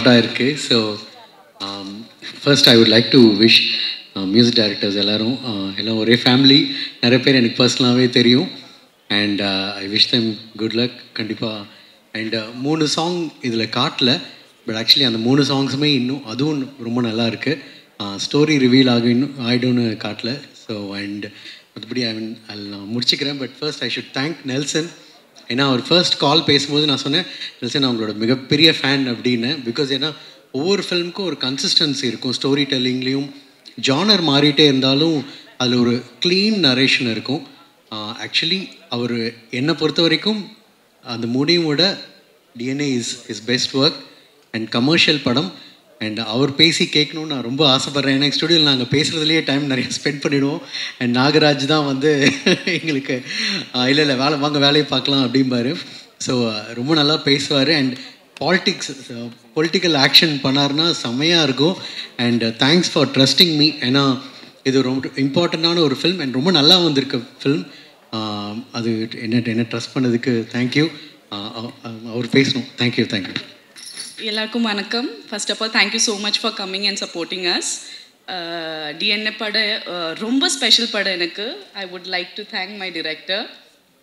ஷார்ட்டாக இருக்குது. So first I would like to wish music directors எல்லாம் ஒரே ஃபேமிலி. நிறைய பேர் எனக்கு பர்சனலாகவே தெரியும். And I wish them good luck கண்டிப்பாக. அண்ட் 3 சாங் இதில் காட்டல, பட் ஆக்சுவலி அந்த 3 சாங்ஸுமே இன்னும் அதுவும் ரொம்ப நல்லா இருக்குது. ஸ்டோரி ரிவீல் ஆகிடும்னு காட்டல. ஸோ அண்ட் மற்றபடி நான் முடிச்சுக்கிறேன். But first I should thank Nelson. ஏன்னா அவர் ஃபர்ஸ்ட் கால் பேசும்போது நான் சொன்னேன், நெல்சன் அவங்களோட மிகப்பெரிய ஃபேன் அப்படின்னு. பிகாஸ் ஏன்னா ஒவ்வொரு ஃபிலிமுக்கும் ஒரு கன்சிஸ்டன்சி இருக்கும். ஸ்டோரி டெல்லிங்லேயும் ஜானர் மாறிட்டே இருந்தாலும் அதில் ஒரு க்ளீன் நரேஷன் இருக்கும். ஆக்சுவலி அவர் என்னை பொறுத்த வரைக்கும் அந்த முடிவோட DNA is best work and commercial படம். அண்ட் அவர் பேசி கேட்கணுன்னு நான் ரொம்ப ஆசைப்பட்றேன். ஏன்னா ஸ்டுடியோவில் நாங்கள் பேசுகிறதுலேயே டைம் நிறைய ஸ்பெண்ட் பண்ணிவிடுவோம். அண்ட் நாகராஜ் தான் வந்து எங்களுக்கு இல்லை வேலையை பார்க்கலாம் அப்படிம்பாரு. ஸோ ரொம்ப நல்லா பேசுவார். அண்ட் பொலிட்டிக்கல் ஆக்ஷன் பண்ணார்னா செம்மையாக இருக்கும். And thanks for trusting me. ஏன்னா இது ரொம்ப இம்பார்ட்டண்ட்டான ஒரு ஃபில்ம் அண்ட் ரொம்ப நல்லா வந்திருக்கு ஃபில்ம். அது என்ன ட்ரஸ்ட் பண்ணதுக்கு தேங்க்யூ. அவர் பேசணும். தேங்க்யூ. எல்லாருக்கும் வணக்கம். First of all thank you so much for coming and supporting us. DNA படம் ரொம்ப ஸ்பெஷல் படம் எனக்கு. I would like to thank my director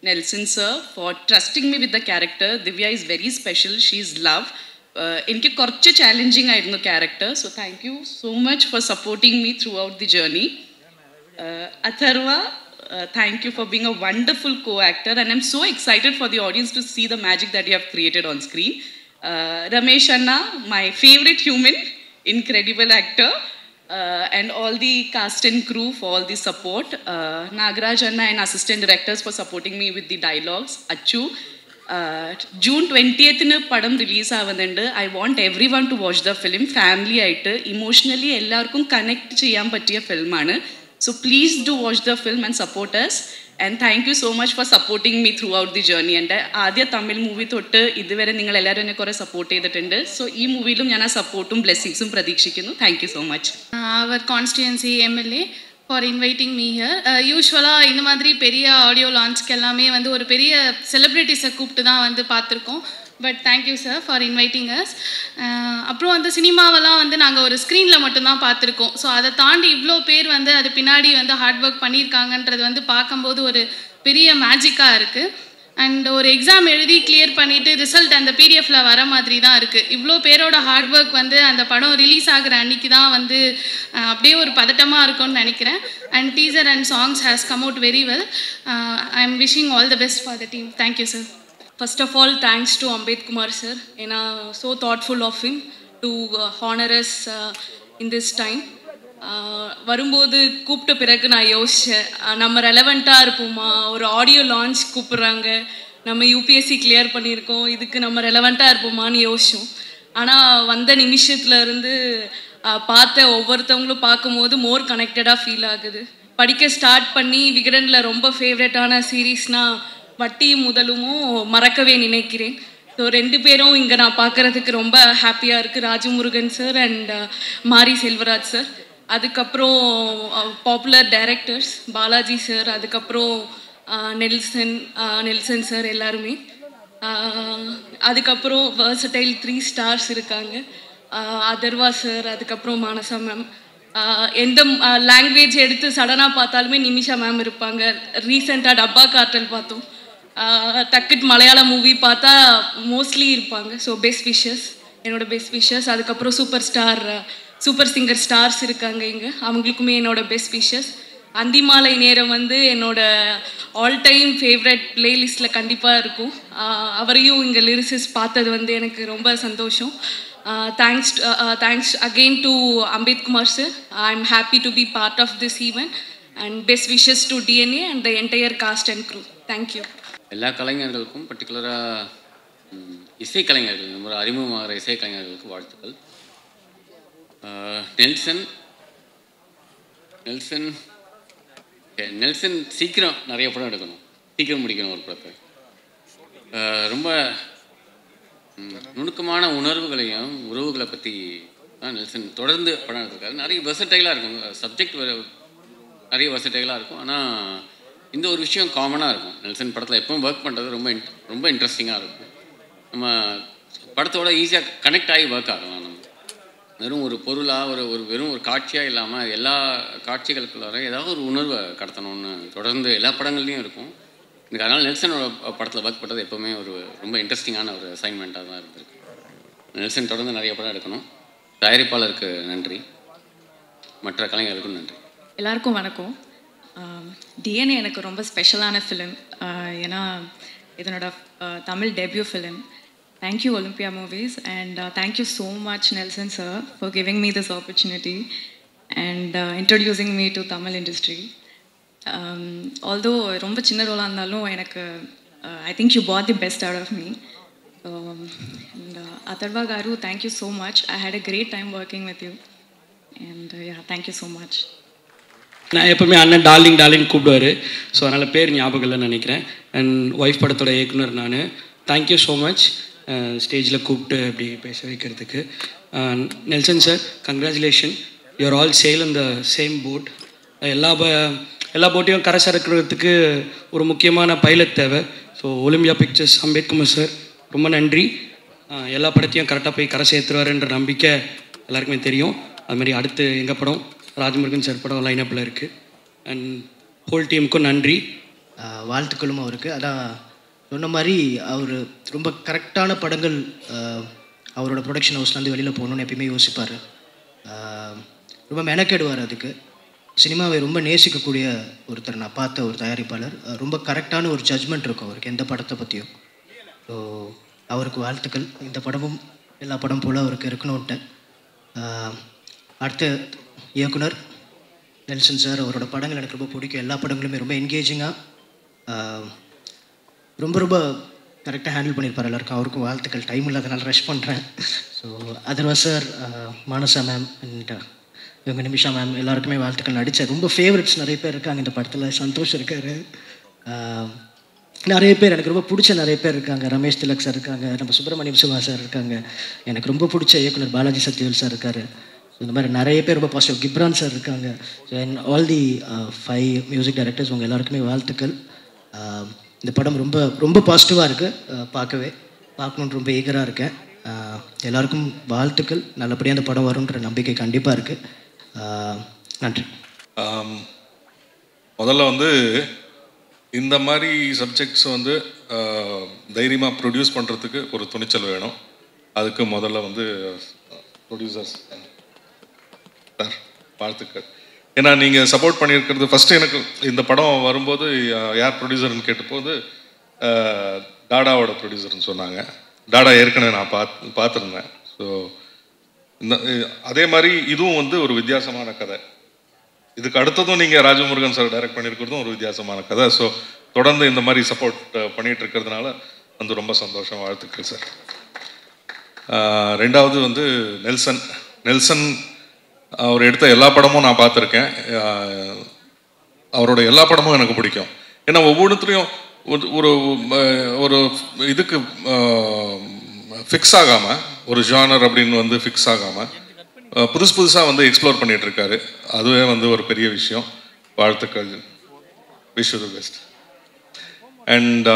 Nelson sir for trusting me with the character. Divya is very special. She is love. എനിക്ക് കുറച്ച് challenging ആയിരുന്നു character. So thank you so much for supporting me through out the journey. Atharva, thank you for being a wonderful co-actor and I'm so excited for the audience to see the magic that you have created on screen. Ramesh Anna, my favorite human, incredible actor. And all the cast and crew for all the support. Nagaraj Anna and assistant directors for supporting me with the dialogues. Achu, June 20th in padam release avundu. I want everyone to watch the film. Family aittu emotionally ellarkum connect cheyan pattiya film aanu. So please do watch the film and support us. And thank you so much for supporting me throughout the journey. And ആദ്യ Tamil movie തൊട്ട് ഇതുവരെ നിങ്ങൾ എല്ലാവരും എന്നെ കുറേ support ചെയ്തിട്ടുണ്ട്. So ഈ മൂവിയിലും ഞാൻ ആ സപ്പോർട്ടും ബ്ലെസ്സിങ്സും പ്രതീക്ഷിക്കുന്നു. Thank you so much. അവർ constituency MLA for inviting me here. யூஸ்வலாக இந்த மாதிரி பெரிய ஆடியோ லான்ச்க்கு எல்லாமே வந்து ஒரு பெரிய செலிப்ரிட்டிஸை கூப்பிட்டு தான் வந்து பார்த்துருக்கோம். But thank you sir for inviting as. அப்புறம் வந்து சினிமாவெல்லாம் வந்து நாங்கள் ஒரு ஸ்க்ரீனில் மட்டும்தான் பார்த்துருக்கோம். ஸோ அதை தாண்டி இவ்வளோ பேர் வந்து அது பின்னாடி வந்து ஹார்ட் ஒர்க் பண்ணியிருக்காங்கன்றது வந்து பார்க்கும்போது ஒரு பெரிய மேஜிக்காக இருக்குது. அண்ட் ஒரு எக்ஸாம் எழுதி கிளியர் பண்ணிவிட்டு ரிசல்ட் அந்த பிடிஎஃப்பில் வர மாதிரி தான் இருக்குது. இவ்வளோ பேரோட ஹார்ட் ஒர்க் வந்து அந்த படம் ரிலீஸ் ஆகிற அன்றைக்கி தான் வந்து அப்படியே ஒரு பதட்டமாக இருக்கும்னு நினைக்கிறேன். And teaser and songs has come out very well. I am wishing all the best for the team. Thank you sir. First of all, thanks to Ambed Kumar sir. So thoughtful of him to honor us in this time. வரும்போது கூப்பிட்ட பிறகு நான் யோசித்தேன், நம்ம ரெலவெண்ட்டாக இருப்போமா, ஒரு audio launch கூப்பிட்றாங்க, நம்ம யூபிஎஸ்சி கிளியர் பண்ணியிருக்கோம், இதுக்கு நம்ம ரெலவெண்ட்டாக இருப்போமான்னு யோசித்தோம். ஆனால் வந்த நிமிஷத்துலேருந்து பார்த்த ஒவ்வொருத்தவங்களும் பார்க்கும்போது மோர் கனெக்டடாக ஃபீல் ஆகுது. படிக்க ஸ்டார்ட் பண்ணி விகடனில் ரொம்ப ஃபேவரட்டான சீரீஸ்னால் வட்டி முதலுமும் மறக்கவே நினைக்கிறேன். ஸோ 2 பேரும் இங்கே நான் பார்க்குறதுக்கு ரொம்ப ஹாப்பியாக இருக்குது. ராஜமுருகன் சார் அண்ட் மாரி செல்வராஜ் சார். அதுக்கப்புறம் பாப்புலர் டைரக்டர்ஸ் பாலாஜி சார், அதுக்கப்புறம் நெல்சன் சார் எல்லாருமே. அதுக்கப்புறம் வெர்சடைல் 3 ஸ்டார்ஸ் இருக்காங்க, அதர்வா சார், அதுக்கப்புறம் மானசா மேம். எந்த லாங்குவேஜ் எடுத்து சடனாக பார்த்தாலுமே நிமிஷா மேம் இருப்பாங்க. ரீசெண்டாக டப்பா கார்ட்டல் பார்த்தோம், டக்குட் மலையாள மூவி பார்த்தா மோஸ்ட்லி இருப்பாங்க. ஸோ பெஸ்ட் விஷஸ், என்னோட பெஸ்ட் விஷஸ். அதுக்கப்புறம் சூப்பர் சிங்கர் ஸ்டார்ஸ் இருக்காங்க இங்கே, அவங்களுக்குமே என்னோட பெஸ்ட் விஷஸ். அந்திமாலை நேரம் வந்து என்னோட ஆல் டைம் ஃபேவரட் பிளேலிஸ்ட்டில் கண்டிப்பாக இருக்கும். அவரையும் இங்கே லிரிசிஸ்ட் பார்த்தது வந்து எனக்கு ரொம்ப சந்தோஷம். Thanks again to Ambed Kumar sir. I'm happy to be part of this event and best wishes to DNA and the entire cast and crew. Thank you. எல்லா கலைஞர்களுக்கும் பர்டிகுலராக இசைக்கலைஞர்கள், நம்ம அறிமுகமாகிற இசைக்கலைஞர்களுக்கு வாழ்த்துக்கள். நெல்சன் சீக்கிரம் நிறைய படம் எடுக்கணும், சீக்கிரம் முடிக்கணும் ஒரு படத்தை. ரொம்ப நுணுக்கமான உணர்வுகளையும் உறவுகளை பற்றி தான் நெல்சன் தொடர்ந்து படம் எடுத்திருக்காரு. நிறைய வெர்சடைலாக இருக்கும், சப்ஜெக்ட் நிறைய வெர்சடைலாக இருக்கும். ஆனால் இந்த ஒரு விஷயம் காமனாக இருக்கும். நெல்சன் படத்தில் எப்பவும் ஒர்க் பண்ணுறது ரொம்ப இன்ட்ரெஸ்டிங்காக இருக்கும். நம்ம படத்தோட ஈஸியாக கனெக்ட் ஆகி ஒர்க் ஆகலாம் நம்ம. வெறும் ஒரு பொருளாக வெறும் ஒரு காட்சியாக இல்லாமல் எல்லா காட்சிகளுக்குள்ளார ஏதாவது ஒரு உணர்வை கடத்தணும்னு தொடர்ந்து எல்லா படங்கள்லேயும் இருக்கும். எனக்கு அதனால் நெல்சனோட படத்தில் ஒர்க் பண்ணுறது எப்போவுமே ரொம்ப இன்ட்ரெஸ்டிங்கான ஒரு அசைன்மெண்ட்டாக தான் இருந்திருக்கு. நெல்சன் தொடர்ந்து நிறைய படம் எடுக்கணும். தயாரிப்பாளருக்கு நன்றி, மற்ற கலைஞர்களுக்கும் நன்றி. எல்லாருக்கும் வணக்கம். டிஎன்ஏ எனக்கு ரொம்ப ஸ்பெஷலான ஃபிலிம். ஏன்னா இதனோட Tamil debut film. Thank you Olympia movies and thank you so much Nelson sir for giving me this opportunity and introducing me to Tamil industry. Although ரொம்ப சின்ன ரோலாக இருந்தாலும் எனக்கு I think you brought the best out of me. And Atharvaa garu, thank you so much. I had a great time working with you and thank you so much. நான் எப்போவுமே அண்ணன் darling கூப்பிடுவார். So அதனால் பேர் ஞாபகம் இல்லைன்னு நினைக்கிறேன். அண்ட் ஒய்ஃப் படத்தோட இயக்குனர் நான். தேங்க்யூ ஸோ மச் ஸ்டேஜில் கூப்பிட்டு அப்படி பேச வைக்கிறதுக்கு. Nelson sir, congratulation, you are all sail in the same boat. எல்லா போட்டையும் கரை சறுக்கிறதுக்கு ஒரு முக்கியமான பைலட் தேவை. So Olympia pictures Ambethkumar sir ரொம்ப நன்றி. எல்லா படத்தையும் கரெக்டாக போய் கரை சேர்த்துருவாருன்ற நம்பிக்கை எல்லாருக்குமே தெரியும். அதுமாதிரி அடுத்து எங்கள் படம் ராஜமுருகன் சார் படம் லைனப்பில் இருக்குது. அண்ட் ஹோல் டீமுக்கும் நன்றி, வாழ்த்துக்களும் அவருக்கு. அதான் சொன்ன மாதிரி அவர் ரொம்ப கரெக்டான படங்கள் அவரோட ப்ரொடக்ஷன் ஹவுஸ்லேருந்து வெளியில் போகணுன்னு எப்பயுமே யோசிப்பார். ரொம்ப மெனக்கெடுவார் அதுக்கு. சினிமாவை ரொம்ப நேசிக்கக்கூடிய ஒருத்தர் நான் பார்த்த ஒரு தயாரிப்பாளர். ரொம்ப கரெக்டான ஒரு ஜட்ஜ்மெண்ட் இருக்கும் அவருக்கு எந்த படத்தை பற்றியும். ஸோ அவருக்கு வாழ்த்துக்கள். இந்த படமும் எல்லா படம் போல் அவருக்கு இருக்கணும்ன்ட்டு. அடுத்த இயக்குனர் நெல்சன் சார், அவரோட படங்கள் எனக்கு ரொம்ப பிடிக்கும். எல்லா படங்களுமே ரொம்ப என்கேஜிங்காக ரொம்ப கரெக்டாக ஹேண்டில் பண்ணியிருப்பார் எல்லாருக்கும். அவருக்கும் வாழ்த்துக்கள். டைம் இல்லாதனால ரஷ் பண்ணுறேன். So Atharvaa sir, Manasa ma'am and இவங்க நிமிஷா மேம் எல்லாருக்குமே வாழ்த்துக்கள். நடித்த ரொம்ப ஃபேவரட்ஸ் நிறைய பேர் இருக்காங்க இந்த படத்தில். சந்தோஷ் இருக்கார், நிறைய பேர் எனக்கு ரொம்ப பிடிச்ச நிறைய பேர் இருக்காங்க. ரமேஷ் திலக் சார் இருக்காங்க, நம்ம சுப்பிரமணியம் சிவா சார் இருக்காங்க, எனக்கு ரொம்ப பிடிச்ச இயக்குனர் பாலாஜி சத்யவேல் சார் இருக்கார். ஸோ இந்த மாதிரி நிறைய பேர் ரொம்ப பாசிட்டிவ். கிப்ரான் சார் இருக்காங்க. So and all the 5 music directors உங்கள் எல்லாருக்குமே வாழ்த்துக்கள். இந்த படம் ரொம்ப ரொம்ப பாசிட்டிவாக இருக்குது. பார்க்கணுன்னு ரொம்ப ஈகராக இருக்கேன். எல்லாருக்கும் வாழ்த்துக்கள். நல்லபடியாக அந்த படம் வரும்ன்ற நம்பிக்கை கண்டிப்பாக இருக்குது. நன்றி. முதல்ல இந்த மாதிரி சப்ஜெக்ட்ஸ் தைரியமாக ப்ரொடியூஸ் பண்ணுறதுக்கு ஒரு துணிச்சல் வேணும். அதுக்கு முதல்ல ப்ரொடியூசர்ஸ் சார் வாழ்த்துக்கள். ஏன்னா நீங்கள் சப்போர்ட் பண்ணியிருக்கிறது. ஃபஸ்ட்டு எனக்கு இந்த படம் வரும்போது யார் ப்ரொடியூசர்னு கேட்டபோது டாடாவோட ப்ரொடியூசர்னு சொன்னாங்க. டாடா ஏற்கனவே நான் பார்த்துருந்தேன். ஸோ அதே மாதிரி இதுவும் ஒரு வித்தியாசமான கதை. இதுக்கு அடுத்ததும் நீங்கள் ராஜமுருகன் சார் டைரக்ட் பண்ணியிருக்கிறதும் ஒரு வித்தியாசமான கதை. ஸோ தொடர்ந்து இந்த மாதிரி சப்போர்ட் பண்ணிகிட்டு இருக்கிறதுனால ரொம்ப சந்தோஷம். வாழ்த்துக்கள் சார். ரெண்டாவது நெல்சன் அவர் எடுத்த எல்லா படமும் நான் பார்த்துருக்கேன். அவரோட எல்லா படமும் எனக்கு பிடிக்கும். ஏன்னா ஒவ்வொன்றுத்துலேயும் ஒரு ஒரு இதுக்கு ஃபிக்ஸ் ஆகாமல், ஒரு ஜானர் அப்படின்னு ஃபிக்ஸ் ஆகாமல் புதுசாக எக்ஸ்ப்ளோர் பண்ணிகிட்டு இருக்காரு. அதுவே ஒரு பெரிய விஷயம். வாழ்த்துக்கள். Wish you the best. And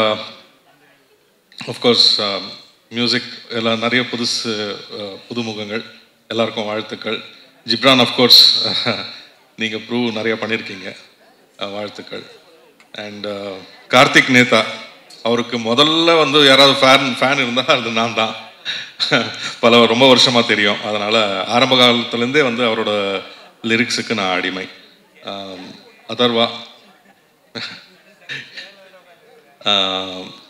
of course music எல்லாம் நிறைய புதுமுகங்கள் எல்லாருக்கும் வாழ்த்துக்கள். ஜிப்ரான் ஆஃப்கோர்ஸ் நீங்கள் ப்ரூவ் நிறைய பண்ணியிருக்கீங்க, வாழ்த்துக்கள். அண்ட் கார்த்திக் நேதா, அவருக்கு முதல்ல யாராவது ஃபேன் இருந்தால் அது நான் தான். ரொம்ப வருஷமாக தெரியும். அதனால் ஆரம்ப காலத்துலேருந்தே அவரோட லிரிக்ஸுக்கு நான் அடிமை. அதர்வா,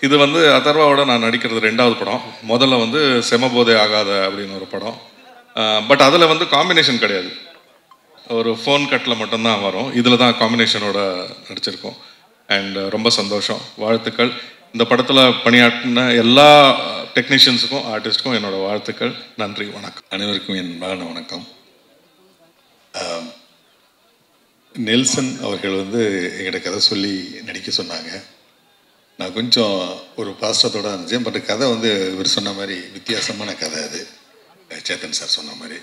இது அதர்வாவோட நான் நடிக்கிறது 2வது படம். முதல்ல செமபோதே ஆகாத அப்படின்னு ஒரு படம். பட் அதில் காம்பினேஷன் கிடையாது, ஒரு ஃபோன் கட்டில் மட்டும்தான் வரும். இதில் தான் காம்பினேஷனோட நடிச்சிருக்கோம். அண்ட் ரொம்ப சந்தோஷம், வாழ்த்துக்கள். இந்த படத்தில் பணியாற்றின எல்லா டெக்னீஷியன்ஸுக்கும் ஆர்டிஸ்ட்டுக்கும் என்னோட வாழ்த்துக்கள். நன்றி, வணக்கம். அனைவருக்கும் என் வணக்கம். நெல்சன் அவர்கள் எங்கிட்ட கதை சொல்லி நடிக்க சொன்னாங்க. நான் கொஞ்சம் ஒரு பாஸ்டத்தோடு இருந்துச்சேன். பட் கதை இவர் சொன்ன மாதிரி வித்தியாசமான கதை. அது சேத்தன் சார் சொன்ன மாதிரி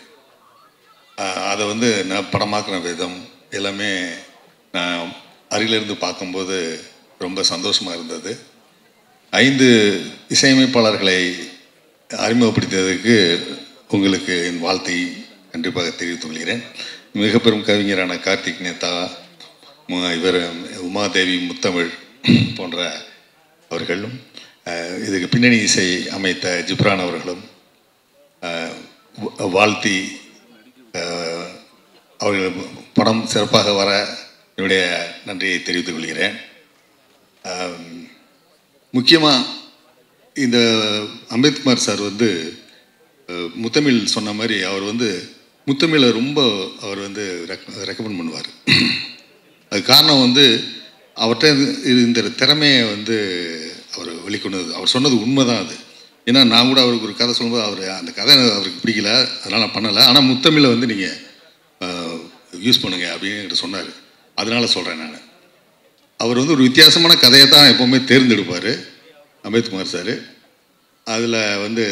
அதை நான் படமாக்குன விதம் எல்லாமே நான் அருகிலிருந்து பார்க்கும்போது ரொம்ப சந்தோஷமாக இருந்தது. 5 இசையமைப்பாளர்களை அறிமுகப்படுத்தியதுக்கு உங்களுக்கு என் வாழ்த்தை கண்டிப்பாக தெரிவித்துக் கொள்கிறேன். மிக பெரும் கவிஞரான கார்த்திக் நேதா, இவர் உமாதேவி முத்தமிழ் போன்ற அவர்களும், இதுக்கு பின்னணி இசை அமைத்த ஜிப்ரான் அவர்களும் வாழ்த்தி அவர்கள் படம் சிறப்பாக வர என்னுடைய நன்றியை தெரிவித்துக் கொள்கிறேன். முக்கியமாக இந்த அம்பேத்குமார் சார் வந்து முத்தமிழ் சொன்ன மாதிரி அவர் வந்து முத்தமிழை ரொம்ப அவர் வந்து ரெக்கமெண்ட் பண்ணுவார். அது காரணம் வந்து அவர்கிட்ட இந்த திறமையை வந்து அவர் வெளிக்கொண்டது. அவர் சொன்னது உண்மை தான் அது. ஏன்னா நான் கூட அவருக்கு ஒரு கதை சொல்லும்போது அவர் அந்த கதை அவருக்கு பிடிக்கல, அதனால் நான் பண்ணலை. ஆனால் முத்தமிழை வந்து நீங்கள் யூஸ் பண்ணுங்க அப்படின்னு என்கிட்ட சொன்னார். அதனால சொல்கிறேன் நான். அவர் வந்து ஒரு வித்தியாசமான கதையை தான் எப்போவுமே தேர்ந்தெடுப்பார் அம்பேத்குமார் சார். அதில் வந்து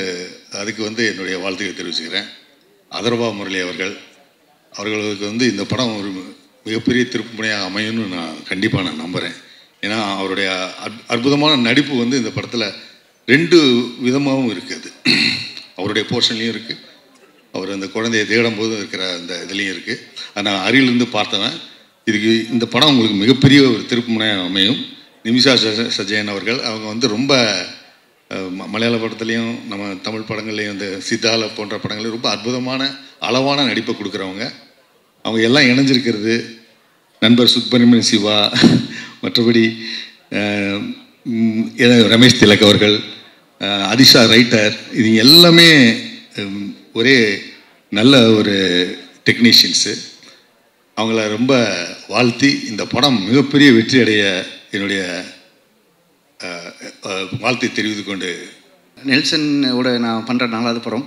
அதுக்கு வந்து என்னுடைய வாழ்த்துக்களை தெரிவிச்சுக்கிறேன். அதர்வா முரளி அவர்களுக்கு வந்து இந்த படம் ஒரு மிகப்பெரிய திருப்புமுனையாக அமையும்னு நான் கண்டிப்பாக நம்புகிறேன். ஏன்னா அவருடைய அற்புதமான நடிப்பு வந்து இந்த படத்தில் 2 விதமாகவும் இருக்குது. அவருடைய போர்ஷன்லேயும் இருக்குது, அவர் அந்த குழந்தையை தேடும் போது இருக்கிற அந்த இதுலேயும் இருக்குது. அதை நான் அருகிலிருந்து பார்த்தவன். இதுக்கு இந்த படம் உங்களுக்கு மிகப்பெரிய ஒரு திருப்புமுனையாக அமையும். நிமிஷா சஜயன் அவர்கள் அவங்க வந்து ரொம்ப மலையாள படத்துலேயும் நம்ம தமிழ் படங்கள்லேயும் இந்த சித்தால போன்ற படங்கள்லையும் ரொம்ப அற்புதமான அளவான நடிப்பை கொடுக்குறவங்க. அவங்க எல்லாம் இணைஞ்சிருக்கிறது நண்பர் சுப்பிரமணிய சிவா, மற்றபடி ரமேஷ் திலக் அவர்கள், அதிஷா ரைட்டர், இது எல்லாமே ஒரே நல்ல ஒரு டெக்னீஷியன்ஸு. அவங்கள ரொம்ப வாழ்த்தி இந்த படம் மிகப்பெரிய வெற்றி அடைய என்னுடைய வாழ்த்தை தெரிவித்து கொண்டு, நெல்சனோட நான் பண்ணுற 4வது படம்.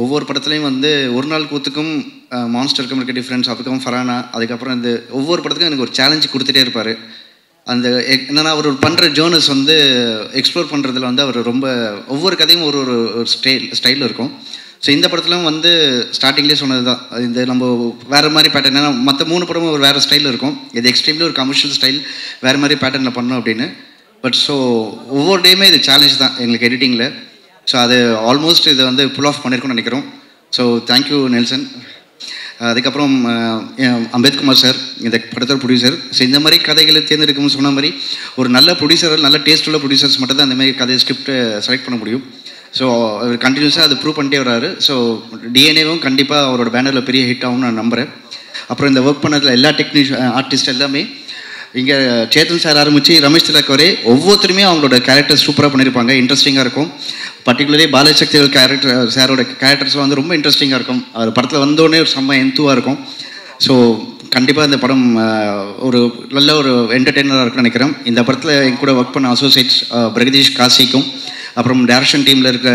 ஒவ்வொரு படத்துலையும் வந்து ஒரு நாள் கூத்துக்கும் மான்ஸ்டருக்கும் இருக்க டிஃப்ரென்ஸ், அதுக்கும் ஃபரானா, அதுக்கப்புறம் இந்த ஒவ்வொரு படத்துக்கும் எனக்கு ஒரு சேலஞ்சு கொடுத்துட்டே இருப்பார். அந்த என்னென்னா அவர் பண்ணுற ஜேர்னல்ஸ் வந்து எக்ஸ்ப்ளோர் பண்ணுறதுல வந்து அவர் ரொம்ப ஒவ்வொரு கதையும் ஒரு ஒரு ஸ்டைலில் இருக்கும். ஸோ இந்த படத்துலையும் வந்து ஸ்டார்டிங்லேயே சொன்னது தான், இந்த நம்ம வேறு மாதிரி பேட்டர்ன், ஏன்னா மற்ற 3 படமும் ஒரு வேறு ஸ்டைலில் இருக்கும். இது எக்ஸ்ட்ரீம்லி ஒரு கமர்ஷியல் ஸ்டைல், வேறு மாதிரி பேட்டர்னில் பண்ணோம் அப்படின்னு. பட் ஸோ ஒவ்வொரு டேயுமே இது சேலஞ்ச் தான் எங்களுக்கு எடிட்டிங்கில். ஸோ அது ஆல்மோஸ்ட் இதை வந்து புல் ஆஃப் பண்ணியிருக்கோன்னு நினைக்கிறோம். So thank you Nelson. அதுக்கப்புறம் அம்பேத்குமார் சார் இந்த படத்தோட ப்ரொடியூசர். ஸோ இந்த மாதிரி கதைகளை தேர்ந்தெடுக்கணும்னு சொன்ன மாதிரி ஒரு நல்ல ப்ரொடியூசர், நல்ல டேஸ்ட் உள்ள ப்ரொடியூசர்ஸ் மட்டும் தான் இந்த மாதிரி கதை ஸ்கிரிப்டை செலக்ட் பண்ண முடியும். ஸோ அவர் கண்டினியூஸாக அதை ப்ரூவ் பண்ணிட்டே வர்றாரு. ஸோ டிஎன்ஏவும் கண்டிப்பாக அவரோட பேனரில் பெரிய ஹிட் ஆகும்னு நான் நம்புகிறேன். அப்புறம் இந்த ஒர்க் பண்ணதில் எல்லா ஆர்டிஸ்ட் எல்லாமே இங்கே சேத்தன் சார் ஆரம்பித்து ரமேஷ் திலக் வரை ஒவ்வொருத்தருமே அவங்களோட கேரக்டர்ஸ் சூப்பராக பண்ணியிருப்பாங்க, இன்ட்ரெஸ்டிங்காக இருக்கும். பர்டிகுலர்லி பாலசக்தி சாரோட கேரக்டர்ஸ் வந்து ரொம்ப இன்ட்ரெஸ்டிங்காக இருக்கும். அவர் படத்தில் வந்தோடனே ஒரு செம்ம எந்துவாக இருக்கும். ஸோ கண்டிப்பாக இந்த படம் ஒரு நல்ல ஒரு என்டர்டெய்னராக இருக்குன்னு நினைக்கிறேன். இந்த படத்தில் என் கூட ஒர்க் பண்ண அசோசியேட்ஸ் பிரகதீஷ் காசிக்கும், அப்புறம் டைரக்ஷன் டீமில் இருக்க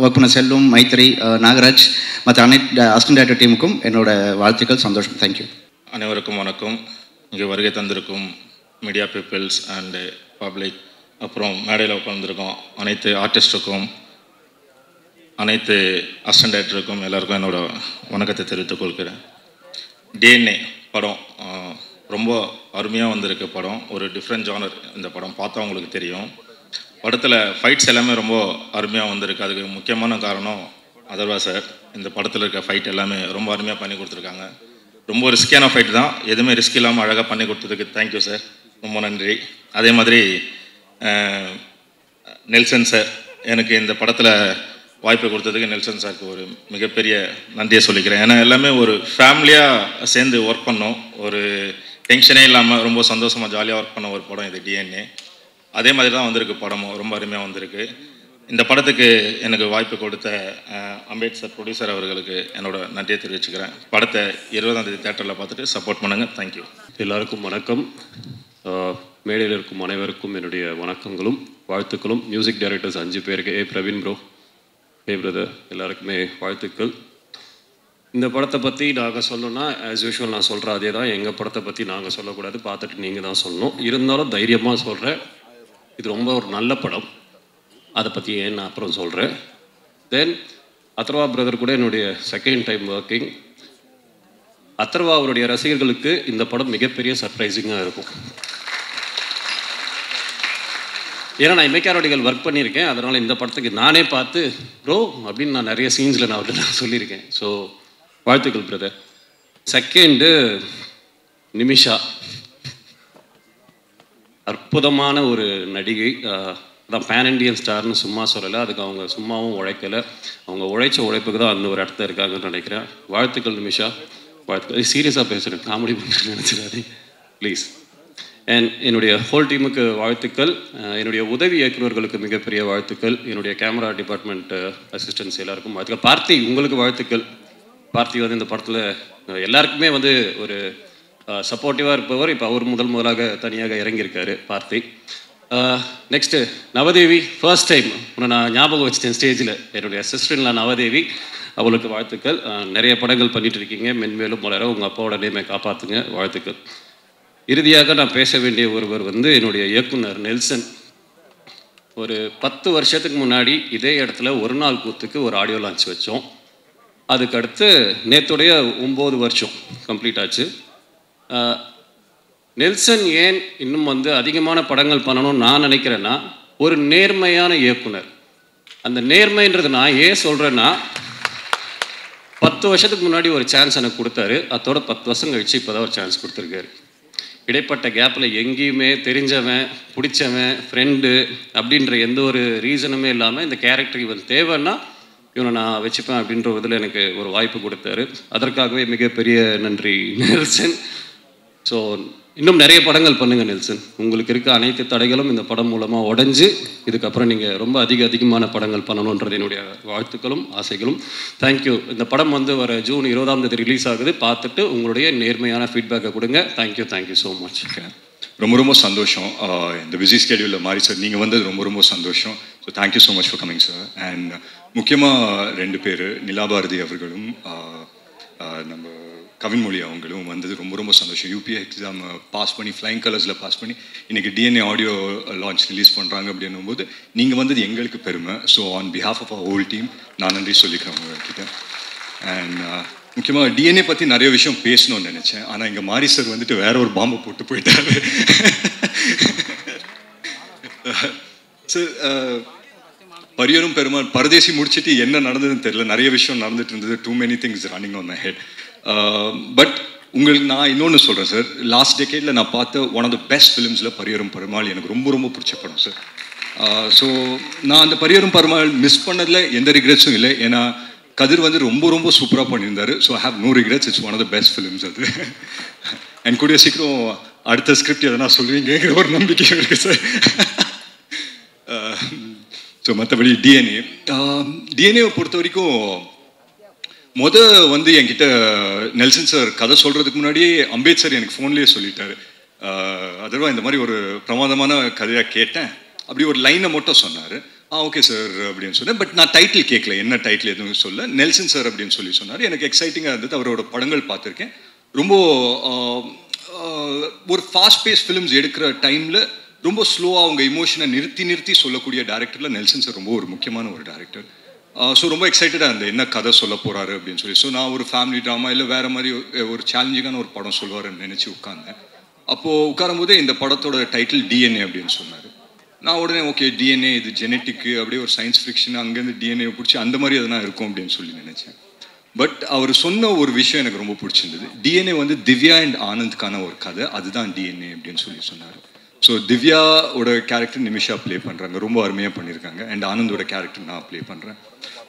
ஒர்க் பண்ண செல்வம், மைத்ரி, நாகராஜ், மற்ற அனைத்து அசிஸ்டன்ட் டைரக்டர் டீமுக்கும் என்னோட வாழ்த்துக்கள், சந்தோஷம். தேங்க்யூ. அனைவருக்கும் வணக்கம். இங்கே வருகை தந்திருக்கும் மீடியா பீப்புள்ஸ் அண்டு பப்ளிக், அப்புறம் மேடையில் உட்காந்துருக்கோம் அனைத்து ஆர்டிஸ்ட்டுக்கும், அனைத்து அசிஸ்டன்ட் டைரக்டருக்கும் எல்லாருக்கும் என்னோட வணக்கத்தை தெரிவித்துக் கொள்கிறேன். டிஎன்ஏ படம் ரொம்ப அருமையாக வந்திருக்கு. படம் ஒரு டிஃப்ரெண்ட் ஜானர். இந்த படம் பார்த்தா உங்களுக்கு தெரியும். படத்தில் ஃபைட்ஸ் எல்லாமே ரொம்ப அருமையாக வந்திருக்கு. அதுக்கு முக்கியமான காரணம் அதர்வா சார். இந்த படத்தில் இருக்க ஃபைட் எல்லாமே ரொம்ப அருமையாக பண்ணி கொடுத்துருக்காங்க. ரொம்ப ரிஸ்கியான ஃபைட் தான், எதுவுமே ரிஸ்க் இல்லாமல் அழகாக பண்ணி கொடுத்ததுக்கு தேங்க்யூ சார், ரொம்ப நன்றி. அதே மாதிரி நெல்சன் சார், எனக்கு இந்த படத்தில் வாய்ப்பு கொடுத்ததுக்கு நெல்சன் சாருக்கு ஒரு மிகப்பெரிய நன்றியை சொல்லிக்கிறேன். ஏன்னா எல்லாமே ஒரு ஃபேமிலியாக சேர்ந்து ஒர்க் பண்ணோம், ஒரு டென்ஷனே இல்லாமல் ரொம்ப சந்தோஷமாக ஜாலியாக ஒர்க் பண்ண ஒரு படம் இது டிஎன்ஏ. அதே மாதிரி தான் வந்திருக்கு படமும், ரொம்ப அருமையாக வந்திருக்கு. இந்த படத்துக்கு எனக்கு வாய்ப்பு கொடுத்த அம்பேத்கர் ப்ரொடியூசர் அவர்களுக்கு என்னோட நன்றியை தெரிவிச்சுக்கிறேன். படத்தை 20ஆம் தேதி தேட்டரில் பார்த்துட்டு சப்போர்ட் பண்ணுங்கள். தேங்க்யூ. எல்லாருக்கும் வணக்கம். மேடையில் இருக்கும் அனைவருக்கும் என்னுடைய வணக்கங்களும் வாழ்த்துக்களும். மியூசிக் டைரக்டர்ஸ் 5 பேருக்கு, பிரவீன் ப்ரோ, பிரதர், எல்லாருக்குமே வாழ்த்துக்கள். இந்த படத்தை பற்றி நாங்கள் சொல்லணும்னா ஆஸ் யூஷுவல் நான் சொல்கிறேன் அதே தான். எங்கள் படத்தை பற்றி நாங்கள் சொல்லக்கூடாது, பார்த்துட்டு நீங்கள் தான் சொல்லணும். இருந்தாலும் தைரியமாக சொல்கிறேன், இது ரொம்ப ஒரு நல்ல படம். அதை பற்றி ஏன் நான் அப்புறம் சொல்கிறேன். தென் அதர்வா பிரதர் கூட என்னுடைய செகண்ட் டைம் ஒர்க்கிங். அதர்வா அவருடைய ரசிகர்களுக்கு இந்த படம் மிகப்பெரிய சர்ப்ரைசிங்காக இருக்கும். ஏன்னா நான் இமைக்காரோடிகள் ஒர்க் பண்ணியிருக்கேன், அதனால் இந்த படத்துக்கு நானே பார்த்து ப்ரோ அப்படின்னு நான் நிறைய சீன்ஸில் நான் அவர்கிட்ட சொல்லியிருக்கேன். ஸோ வாழ்த்துக்கள் பிரதர். செகண்டு நிமிஷா, அற்புதமான ஒரு நடிகை. அதான் பேன் இண்டியன் ஸ்டார்னு சும்மா சொல்லலை, அதுக்கு அவங்க சும்மாவும் உழைக்கலை, அவங்க உழைச்ச உழைப்புக்கு தான் அந்த ஒரு இடத்துல இருக்காங்கன்னு நினைக்கிறேன். வாழ்த்துக்கள் நிமிஷா, வாழ்த்துக்கள். சீரியஸாக பேசுகிறேன், காமெடி பண்ணுறேன்னு நினச்சிடாதே ப்ளீஸ். அண்ட் என்னுடைய ஹோல் டீமுக்கு வாழ்த்துக்கள், என்னுடைய உதவி இயக்குநர்களுக்கு மிகப்பெரிய வாழ்த்துக்கள், என்னுடைய கேமரா டிபார்ட்மெண்ட் அசிஸ்டன்ஸ் எல்லாருக்கும் வாழ்த்துக்கள். பார்த்தி உங்களுக்கு வாழ்த்துக்கள். பார்த்தி வந்து இந்த படத்தில் எல்லாருக்குமே வந்து ஒரு சப்போர்ட்டிவாக இருப்பவர். இப்போ அவர் முதலாக தனியாக இறங்கியிருக்காரு பார்த்தி. நெக்ஸ்ட்டு நவதேவி, ஃபர்ஸ்ட் டைம் உன்னை நான் ஞாபகம் வச்சுட்டேன் ஸ்டேஜில். என்னுடைய சிஸ்டர்ல நவதேவி, அவளுக்கு வாழ்த்துக்கள். நிறைய படங்கள் பண்ணிட்டு இருக்கீங்க, மென்மேலும் வளர உங்கள் அப்பாவோட நேமை காப்பாற்றுங்க, வாழ்த்துக்கள். இறுதியாக நான் பேச வேண்டிய ஒருவர் வந்து என்னுடைய இயக்குனர் நெல்சன். ஒரு 10 வருஷத்துக்கு முன்னாடி இதே இடத்துல ஒரு நாள் கூத்துக்கு ஒரு ஆடியோ லான்ச் வச்சோம். அதுக்கடுத்து நேற்றுடைய 9 வருஷம் கம்ப்ளீட் ஆச்சு. நெல்சன் ஏன் இன்னும் வந்து அதிகமான படங்கள் பண்ணணும்னு நான் நினைக்கிறேன்னா, ஒரு நேர்மையான இயக்குனர். அந்த நேர்மைன்றது நான் ஏன் சொல்கிறேன்னா, 10 வருஷத்துக்கு முன்னாடி ஒரு சான்ஸ் எனக்கு கொடுத்தாரு, அதோட 10 வருஷம் கழிச்சு இப்போ தான் ஒரு சான்ஸ் கொடுத்துருக்காரு. இடைப்பட்ட கேப்பில் எங்கேயுமே தெரிஞ்சவன், பிடிச்சவன், ஃப்ரெண்டு அப்படின்ற எந்த ஒரு ரீசனுமே இல்லாமல் இந்த கேரக்டர் இவன் தேவைன்னா இவனை நான் வச்சுப்பேன் அப்படின்ற இதில் எனக்கு ஒரு வாய்ப்பு கொடுத்தாரு. அதற்காகவே மிகப்பெரிய நன்றி நெல்சன். ஸோ இன்னும் நிறைய படங்கள் பண்ணுங்கள் நெல்சன். உங்களுக்கு இருக்க அனைத்து தடைகளும் இந்த படம் மூலமாக உடஞ்சி இதுக்கப்புறம் நீங்கள் ரொம்ப அதிகமான படங்கள் பண்ணணுன்றது என்னுடைய வாழ்த்துக்களும் ஆசைகளும். தேங்க்யூ. இந்த படம் வந்து வர ஜூன் 20ஆம் ரிலீஸ் ஆகுது. பார்த்துட்டு உங்களுடைய நேர்மையான ஃபீட்பேக்கை கொடுங்க. Thank you so much. ரொம்ப சந்தோஷம். இந்த பிஸி ஸ்கெடியூலில் மாறி சார் நீங்கள் வந்தது ரொம்ப சந்தோஷம். So thank you so much for coming sir. And முக்கியமாக 2 பேர், நிலாபாரதி அவர்களும் நம்ம கவின்மொழி அவங்களும் வந்தது ரொம்ப சந்தோஷம். யூபிஐ எக்ஸாம் பாஸ் பண்ணி ஃப்ளைங் கலர்ஸில் பாஸ் பண்ணி இன்றைக்கி டிஎன்ஏ ஆடியோ லான்ச் ரிலீஸ் பண்ணுறாங்க அப்படின்னும் போது நீங்கள் வந்தது எங்களுக்கு பெருமை. So on behalf of our whole team நான் நன்றி சொல்லிக்கிறேன் உங்கள்கிட்ட. அண்ட் முக்கியமாக டிஎன்ஏ பற்றி நிறைய விஷயம் பேசணும்னு நினச்சேன், ஆனால் இங்கே மாரி சார் வந்துட்டு வேற ஒரு பாம்பை போட்டு போயிட்டாரு. சார் பரியரும் பெருமாள் பரதேசி முடிச்சுட்டு என்ன நடந்ததுன்னு தெரியல, நிறைய விஷயம் நடந்துட்டு இருந்தது. Too many things running on my head. But உங்களுக்கு நான் இன்னொன்று சொல்கிறேன் சார், லாஸ்ட் டெக்கேடில் நான் பார்த்த ஒன் ஆஃப் த பெஸ்ட் ஃபிலிம்ஸில் பரியரும் பெருமாள் எனக்கு ரொம்ப பிடிச்ச படம் சார். ஸோ நான் அந்த பரியரும் பெருமாள் மிஸ் பண்ணதில் எந்த ரிக்ரெட்ஸும் இல்லை. ஏன்னா கதிர் வந்து ரொம்ப சூப்பராக பண்ணியிருந்தாரு. So I have no regrets. It's one of the best films அது. அண்ட் கூடிய சீக்கிரம் அடுத்த ஸ்கிரிப்ட் எதனா சொல்லுவீங்கிற ஒரு நம்பிக்கை இருக்குது சார். ஸோ மற்றபடி டிஎன்ஏவை பொறுத்த வரைக்கும் வந்து என்கிட்ட நெல்சன் சார் கதை சொல்கிறதுக்கு முன்னாடியே அம்பேத்கர் எனக்கு ஃபோன்லேயே சொல்லிட்டாரு. அதர்வா இந்த மாதிரி ஒரு பிரமாதமான கதையாக கேட்டேன், அப்படி ஒரு லைனை மட்டும் சொன்னார். ஓகே சார் அப்படின்னு சொன்னேன். பட் நான் டைட்டில் கேட்கல, என்ன டைட்டில் எதுவும் சொல்ல, நெல்சன் சார் அப்படின்னு சொல்லி சொன்னார். எனக்கு எக்ஸைட்டிங்காக இருந்தது. அவரோட படங்கள் பார்த்துருக்கேன். ரொம்ப ஒரு ஃபாஸ்ட் பேஸ் ஃபிலிம்ஸ் எடுக்கிற டைமில் ரொம்ப ஸ்லோவாக அவங்க இமோஷனை நிறுத்தி சொல்லக்கூடிய டேரக்டரில் நெல்சன் சார் ரொம்ப ஒரு முக்கியமான ஒரு டேரக்டர். ஸோ ரொம்ப எக்ஸைட்டடாக இருந்தேன் என்ன கதை சொல்ல போகிறாரு அப்படின்னு சொல்லி. ஸோ நான் ஒரு ஃபேமிலி ட்ராமா இல்லை வேறு மாதிரி ஒரு சேலஞ்சிங்கான ஒரு படம் சொல்லுவாருன்னு நினச்சி உட்கார்ந்தேன். அப்போது உட்காரும் போதே இந்த படத்தோட டைட்டில் டிஎன்ஏ அப்படின்னு சொன்னார். நான் உடனே ஓகே டிஎன்ஏ இது ஜெனட்டிக்கு அப்படியே ஒரு சயின்ஸ் ஃபிக்ஷன், அங்கேருந்து டிஎன்ஏ பிடிச்சி அந்த மாதிரி எதனா இருக்கும் அப்படின்னு சொல்லி நினச்சேன். பட் அவர் சொன்ன ஒரு விஷயம் எனக்கு ரொம்ப பிடிச்சிருந்தது. டிஎன்ஏ வந்து திவ்யா அண்ட் ஆனந்த்கான ஒரு கதை, அதுதான் டிஎன்ஏ அப்படின்னு சொல்லி சொன்னார். ஸோ திவ்யாவோட கேரக்டர் நிமிஷா ப்ளே பண்ணுறாங்க, ரொம்ப அருமையாக பண்ணியிருக்காங்க. அண்ட் ஆனந்தோட கேரக்டர் நான் ப்ளே பண்ணுறேன்.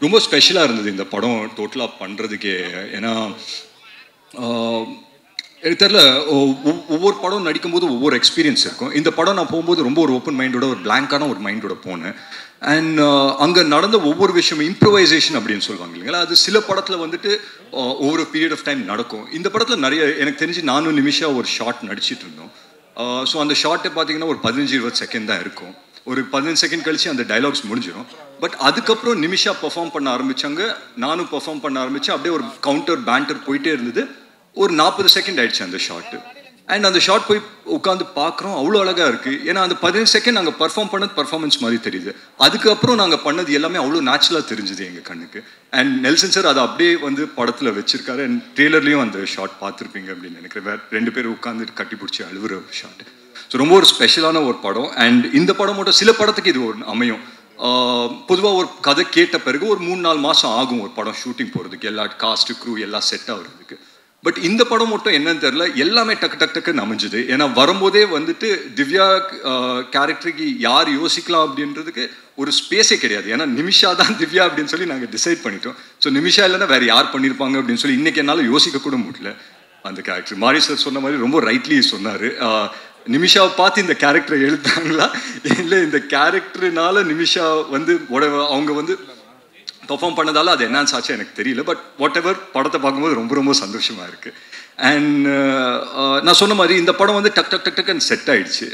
ரொம்ப ஸ்பெஷலாக இருந்தது இந்த படம் டோட்டலாக பண்ணுறதுக்கே. ஏன்னா எனக்கு தெரியல, ஒவ்வொரு படம் நடிக்கும்போது ஒவ்வொரு எக்ஸ்பீரியன்ஸ் இருக்கும். இந்த படம் நான் போகும்போது ரொம்ப ஒரு ஓப்பன் மைண்டோட, ஒரு பிளாங்கான ஒரு மைண்டோட போனேன். அண்ட் அங்கே நடந்த ஒவ்வொரு விஷயமும் இம்ப்ரூவைசேஷன் அப்படின்னு சொல்லுவாங்க இல்லைங்களா, அது சில படத்தில் வந்துட்டு ஒவ்வொரு பீரியட் ஆஃப் டைம் நடக்கும். இந்த படத்தில் நிறைய எனக்கு தெரிஞ்சு நானும் நிமிஷா ஒரு ஷார்ட் நடிச்சிட்டு இருந்தோம். ஸோ அந்த ஷார்ட்டை பார்த்தீங்கன்னா ஒரு 15-20 செகண்ட் தான் இருக்கும். ஒரு 15 செகண்ட் கழிச்சு அந்த டைலாக்ஸ் முடிஞ்சிடும். பட் அதுக்கப்புறம் நிமிஷா பெர்ஃபார்ம் பண்ண ஆரம்பித்தாங்க, நானும் பெர்ஃபார்ம் பண்ண ஆரம்பித்தேன். அப்படியே ஒரு கவுண்டர் பேண்டர் போயிட்டே இருந்தது. ஒரு 40 செகண்ட் ஆயிடுச்சு அந்த ஷார்ட்டு. அண்ட் அந்த ஷார்ட் போய் உட்காந்து பார்க்குறோம், அவ்வளோ அழகாக இருக்குது. ஏன்னா அந்த 15 செகண்ட் நாங்கள் பர்ஃபார்ம் பண்ணது பர்ஃபார்மன்ஸ் மாதிரி தெரியுது. அதுக்கப்புறம் நாங்கள் பண்ணது எல்லாமே அவ்வளோ நேச்சுரலாக தெரிஞ்சுது எங்கள் கண்ணுக்கு. அண்ட் நெல்சன் சார் அதை அப்படியே வந்து படத்தில் வச்சுருக்காரு. அண்ட் ட்ரெய்லர்லேயும் அந்த ஷார்ட் பார்த்துருப்பீங்க அப்படின்னு நினைக்கிறேன். வேறு 2 பேர் உட்காந்து கட்டி பிடிச்சி அழுவுற ஷார்ட். ஸோ ரொம்ப ஒரு ஸ்பெஷலான ஒரு படம். அண்ட் இந்த படம் மட்டும் சில படத்துக்கு இது ஒரு அமையும். பொதுவாக ஒரு கதை கேட்ட பிறகு ஒரு 3-4 மாதம் ஆகும் ஒரு படம் ஷூட்டிங் போகிறதுக்கு, எல்லா காஸ்ட் க்ரூ எல்லாம் செட் ஆகுறதுக்கு. பட் இந்த படம் மட்டும் என்னன்னு தெரில, எல்லாமே டக்குன்னு அமைஞ்சுது. ஏன்னா வரும்போதே வந்துட்டு திவ்யா கேரக்டருக்கு யார் யோசிக்கலாம் அப்படின்றதுக்கு ஒரு ஸ்பேஸே கிடையாது. ஏன்னா நிமிஷா தான் திவ்யா அப்படின்னு சொல்லி நாங்கள் டிசைட் பண்ணிட்டோம். ஸோ நிமிஷா இல்லைன்னா வேறு யார் பண்ணியிருப்பாங்க அப்படின்னு சொல்லி இன்றைக்கி என்னால் யோசிக்க கூட முடியல. அந்த கேரக்டர் மாரி சார் சொன்ன மாதிரி ரொம்ப ரைட்லி சொன்னார். நிமிஷாவை பார்த்து இந்த கேரக்டரை எழுத்தாங்களா இல்லை இந்த கேரக்டர்னால நிமிஷா வந்து அவங்க வந்து பெர்ஃபார்ம் பண்ணதால அது என்னான்னு ஆச்சு எனக்கு தெரியல. பட் வாட் எவர் படத்தை பார்க்கும்போது ரொம்ப ரொம்ப சந்தோஷமாக இருக்குது. அண்ட் நான் சொன்ன மாதிரி இந்த படம் வந்து டக்குன்னு செட் ஆகிடுச்சு.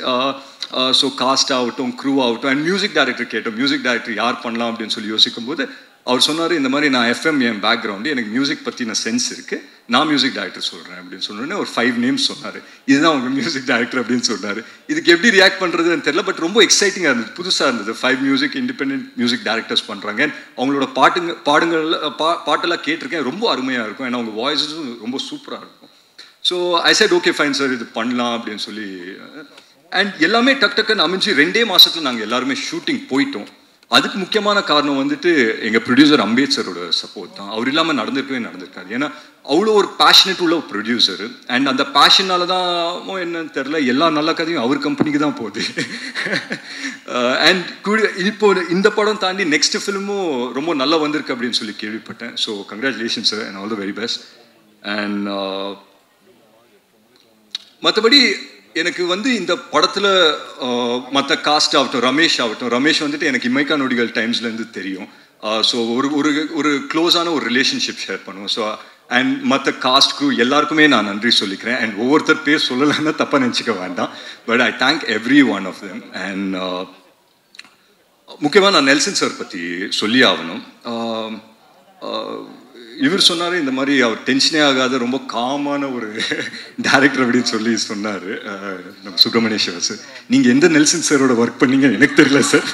ஸோ காஸ்ட் ஆகட்டும், க்ரூ ஆகட்டும், அண்ட் மியூசிக் டைரக்டர் கேட்டோம். மியூசிக் டைரக்டர் யார் பண்ணலாம் அப்படின்னு சொல்லி யோசிக்கும் போது அவர் சொன்னார், இந்த மாதிரி நான் எஃப்எம் என் பேக்ரவுண்டு, எனக்கு மியூசிக் பற்றின சென்ஸ் இருக்குது, நான் மியூசிக் டைரக்டர் சொல்கிறேன் அப்படின்னு சொன்னோன்னே ஒரு 5 நேம்ஸ் சொன்னார். இதுதான் அவங்க மியூசிக் டைரக்டர் அப்படின்னு சொன்னார். இதுக்கு எப்படி ரியாக்ட் பண்ணுறதுன்னு தெரியல. பட் ரொம்ப எக்ஸைட்டிங்காக இருந்தது, புதுசாக இருந்தது. 5 இண்டிபெண்டன்ட் மியூசிக் டைரக்டர்ஸ் பண்ணுறாங்க. அவங்களோட பாட்டெல்லாம் கேட்டிருக்கேன், ரொம்ப அருமையாக இருக்கும். ஏன்னா அவங்க வாய்ஸஸும் ரொம்ப சூப்பராக இருக்கும். So I set okay fine sir, இது பண்ணலாம் அப்படின்னு சொல்லி. அண்ட் எல்லாமே டக்குன்னு அமைஞ்சு 2 மாதத்தில் நாங்கள் எல்லாருமே ஷூட்டிங் போயிட்டோம். அதுக்கு முக்கியமான காரணம் வந்துட்டு எங்கள் ப்ரொடியூசர் அம்பேத்கரோட சப்போர்ட் தான். அவர் இல்லாமல் நடந்திருக்காரு. ஏன்னா அவ்வளோ ஒரு பேஷனேட் உள்ள ஒரு ப்ரொடியூசர். அண்ட் அந்த பேஷனால தான் என்னன்னு தெரில, எல்லா நல்ல கதையும் அவர் கம்பெனிக்கு தான் போகுது. அண்ட் இப்போ இந்த படம் தாண்டி நெக்ஸ்ட் ஃபிலிமும் ரொம்ப நல்லா வந்திருக்கு அப்படின்னு சொல்லி கேள்விப்பட்டேன். So congratulation sir and all the very best. And மற்றபடி எனக்கு வந்து இந்த படத்தில் மற்ற காஸ்ட் ஆகட்டும், ரமேஷ் வந்துட்டு எனக்கு இமைக்கா நொடிகள் டைம்ஸ்லேருந்து தெரியும். ஸோ ஒரு க்ளோஸான ஒரு ரிலேஷன்ஷிப் ஷேர் பண்ணுவோம். ஸோ அண்ட் மற்ற காஸ்ட் க்ரூ எல்லாருக்குமே நான் நன்றி சொல்லிக்கிறேன். அண்ட் ஒவ்வொருத்தர் பேர் சொல்லலைன்னா தப்பாக நினச்சிக்க வேண்டாம். But I thank every one of them. And முக்கியமாக நான் நெல்சன் சார் பற்றி சொல்லி ஆகணும். இவர் சொன்னார், இந்த மாதிரி அவர் டென்ஷனே ஆகாத ரொம்ப காமான ஒரு டேரக்டர் அப்படின்னு சொல்லி சொன்னார் நம்ம சுப்பிரமணிய சிவா சார். நீங்கள் எந்த நெல்சன் சாரோட ஒர்க் பண்ணீங்க எனக்கு தெரியல சார்.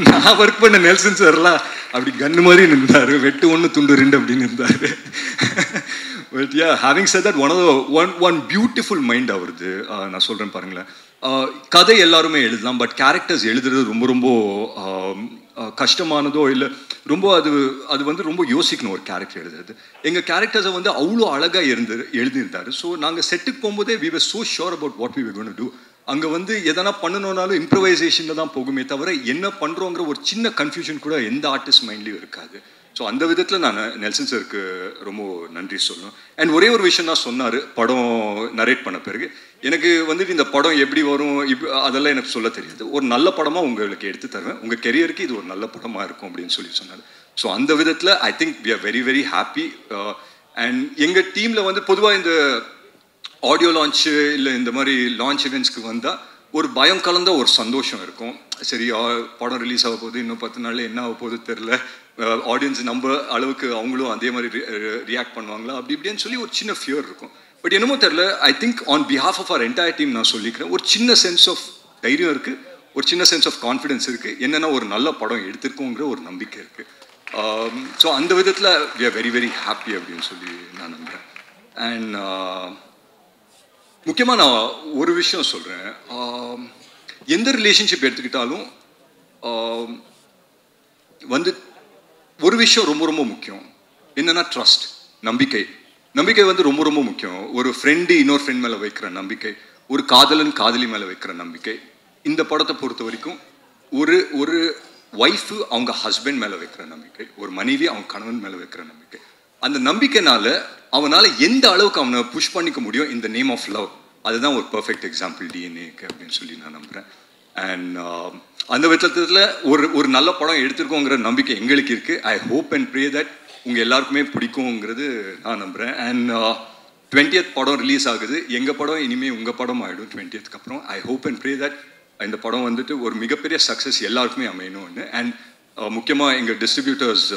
நான் ஒர்க் பண்ண நெல்சன் சார்லாம் அப்படி கன்று மாதிரி நின்றார், வெட்டு 1 துண்டு 2 அப்படின்னு இருந்தார். But yeah, having set that one beautiful mind அவருது. நான் சொல்கிறேன் பாருங்களேன், கதை எல்லாருமே எழுதலாம், பட் கேரக்டர்ஸ் எழுதுறது ரொம்ப ரொம்ப கஷ்டமானதோ இல்லை, ரொம்ப அது வந்து ரொம்ப யோசிக்கணும் ஒரு கேரக்டர் எழுதுறது. எங்கள் கேரக்டர்ஸை வந்து அவ்வளோ அழகாக எழுதியிருந்தார். ஸோ நாங்கள் செட்டுக்கு போகும்போதே we were so sure about what we were going to do. அங்கே வந்து எதனா பண்ணணுன்னாலும் இம்ப்ரவைசேஷனில் தான் போகுமே தவிர என்ன பண்ணுறோங்கிற ஒரு சின்ன கன்ஃபியூஷன் கூட எந்த ஆர்டிஸ்ட் மைண்ட்லேயும் இருக்காது. ஸோ அந்த விதத்தில் நான் நெல்சன் சாருக்கு ரொம்ப நன்றி சொல்லணும். அண்ட் ஒரே ஒரு விஷயம் தான் சொன்னார் படம் நரேட் பண்ண பிறகு, எனக்கு வந்துட்டு இந்த படம் எப்படி வரும் அதெல்லாம் எனக்கு சொல்ல தெரியாது, ஒரு நல்ல படமாக உங்களுக்கு எடுத்து தருவேன், உங்கள் கெரியருக்கு இது ஒரு நல்ல படமாக இருக்கும் அப்படின்னு சொல்லி சொன்னார். ஸோ அந்த விதத்தில் I think we are very very happy. And எங்கள் டீமில் வந்து பொதுவாக இந்த ஆடியோ லான்ச்சு இல்லை இந்த மாதிரி லான்ச் இவெண்ட்ஸ்க்கு வந்தால் ஒரு பயம் கலந்த ஒரு சந்தோஷம் இருக்கும். சரி, படம் ரிலீஸ் ஆக போகுது, இன்னும் 10 நாளில் என்ன ஆக போகுது தெரில, ஆடியன்ஸ் நம்ம அளவுக்கு அவங்களும் அதே மாதிரி ரியாக்ட் பண்ணுவாங்களா அப்படி இப்படின்னு சொல்லி ஒரு சின்ன ஃபியர் இருக்கும். பட் என்னமோ தெரில, I think on behalf of our entire team நான் சொல்லிக்கிறேன், ஒரு சின்ன சென்ஸ் ஆஃப் தைரியம் இருக்குது, ஒரு சின்ன சென்ஸ் ஆஃப் கான்ஃபிடென்ஸ் இருக்குது. என்னென்னா ஒரு நல்ல படம் எடுத்திருக்கோங்கிற ஒரு நம்பிக்கை இருக்குது. ஸோ அந்த விதத்தில் we are very very happy அப்படின்னு சொல்லி நான் நம்புகிறேன். அண்ட் முக்கியமாக நான் ஒரு விஷயம் சொல்கிறேன், எந்த ரிலேஷன்ஷிப் எடுத்துக்கிட்டாலும் வந்து ஒரு விஷயம் ரொம்ப ரொம்ப முக்கியம். என்னென்னா ட்ரஸ்ட், நம்பிக்கை வந்து ரொம்ப ரொம்ப முக்கியம். ஒரு ஃப்ரெண்டு இன்னொரு ஃப்ரெண்ட் மேலே வைக்கிற நம்பிக்கை, ஒரு காதலி மேலே வைக்கிற நம்பிக்கை. இந்த படத்தை பொறுத்த வரைக்கும் ஒரு ஒய்ஃபு அவங்க ஹஸ்பண்ட் மேலே வைக்கிற நம்பிக்கை, ஒரு மனைவி அவங்க கணவன் மேலே வைக்கிற நம்பிக்கை. அந்த நம்பிக்கைனால அவனால் எந்த அளவுக்கு அவனை புஷ் பண்ணிக்க முடியும் இந்த நேம் ஆஃப் லவ். அதுதான் ஒரு பர்ஃபெக்ட் எக்ஸாம்பிள் டிஎன்ஏக்கு அப்படின்னு சொல்லி நான் நம்புகிறேன். அண்ட் அந்த விதத்தில் ஒரு நல்ல படம் எடுத்திருக்கோங்கிற நம்பிக்கை எங்களுக்கு இருக்குது. I hope and pray that உங்கள் எல்லாருக்குமே பிடிக்குங்கிறது நான் நம்புகிறேன். அண்ட் 20th படம் ரிலீஸ் ஆகுது, எங்கள் படம் இனிமேல் உங்கள் படம் ஆகிடும் 20th அப்புறம். I hope and pray that இந்த படம் வந்துட்டு ஒரு மிகப்பெரிய சக்ஸஸ் எல்லாருக்குமே அமையணும்னு. அண்ட் முக்கியமாக எங்கள் distributors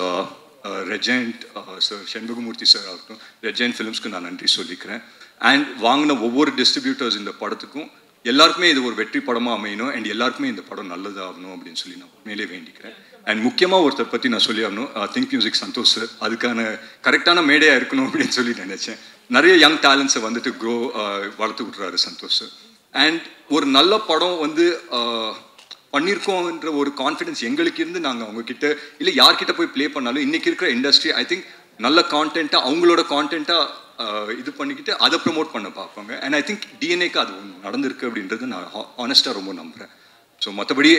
Regent sir, Shenbagamoorthy sir ஆகட்டும், ரெஜெண்ட் ஃபிலிம்ஸ்க்கு நான் நன்றி சொல்லிக்கிறேன். அண்ட் வாங்கின ஒவ்வொரு டிஸ்ட்ரிபியூட்டர்ஸ் இந்த படத்துக்கும் எல்லாருக்குமே இது ஒரு வெற்றி படமாக அமையணும். அண்ட் எல்லாருக்குமே இந்த படம் நல்லதாகணும் அப்படின்னு சொல்லி நான் மேலே வேண்டிக்கிறேன். அண்ட் முக்கியமாக ஒருத்தர் பற்றி நான் சொல்லி ஆகணும், திங்க் மியூசிக் சந்தோஷ் சார். அதுக்கான கரெக்டான மேடையாக இருக்கணும் அப்படின்னு சொல்லி நினச்சேன். நிறைய யங் டேலண்ட்ஸை வந்துட்டு வளர்த்து விட்றாரு சந்தோஷ் சார். அண்ட் ஒரு நல்ல படம் வந்து பண்ணியிருக்கோன்ற ஒரு கான்ஃபிடன்ஸ் எங்களுக்கு இருந்து நாங்கள் அவங்கக்கிட்ட இல்லை யார்கிட்ட போய் ப்ளே பண்ணாலும் இன்றைக்கி இருக்கிற இண்டஸ்ட்ரி ஐ திங்க் நல்ல கான்டென்ட்டாக அவங்களோட கான்டென்ட்டாக இது பண்ணிக்கிட்டு அதை ப்ரமோட் பண்ண பார்ப்பாங்க. அண்ட் ஐ திங்க் டிஎன்ஏக்கு அது ஒன்று நடந்திருக்கு அப்படின்றது நான் ஆனஸ்ட்டாக ரொம்ப நம்புகிறேன். ஸோ மற்றபடி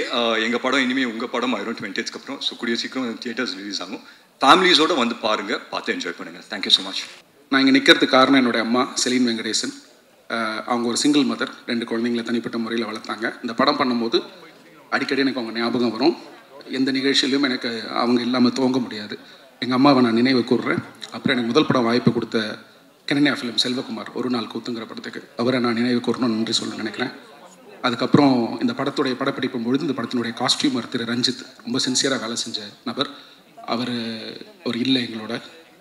எங்கள் படம் இனிமேல் உங்கள் படம் ஆயிரும் 20th அப்புறம். ஸோ கூடிய சீக்கிரம் தியேட்டர்ஸ் ரிலீஸ் ஆகும். ஃபேமிலிஸோடு வந்து பாருங்கள், பார்த்து என்ஜாய் பண்ணுங்கள். Thank you so much. நான் இங்கே நிற்கிறதுக்கு காரணம் என்னுடைய அம்மா செலின் வெங்கடேசன். அவங்க ஒரு சிங்கிள் மதர், 2 குழந்தைங்களை தனிப்பட்ட முறையில் வளர்த்தாங்க. இந்த படம் பண்ணும்போது அடிக்கடி எனக்கு அவங்க ஞாபகம் வரும். எந்த நிகழ்ச்சியிலையும் எனக்கு அவங்க இல்லாமல் துவங்க முடியாது. எங்கள் அம்மாவை நான் நினைவு கூறுறேன். அப்புறம் எனக்கு முதல் படம் வாய்ப்பு கொடுத்த கெனனியா ஃபிலிம் செல்வகுமார் ஒரு நாள் கூத்துங்கிற படத்துக்கு அவரை நான் நினைவு கூறணும்னு நன்றி சொல்ல நினைக்கிறேன். அதுக்கப்புறம் இந்த படத்துடைய படப்பிடிப்பும் பொழுது இந்த படத்தினுடைய காஸ்டியூமர் திரு ரஞ்சித் ரொம்ப சின்சியராக வேலை செஞ்ச நபர். அவர் இல்லை எங்களோட,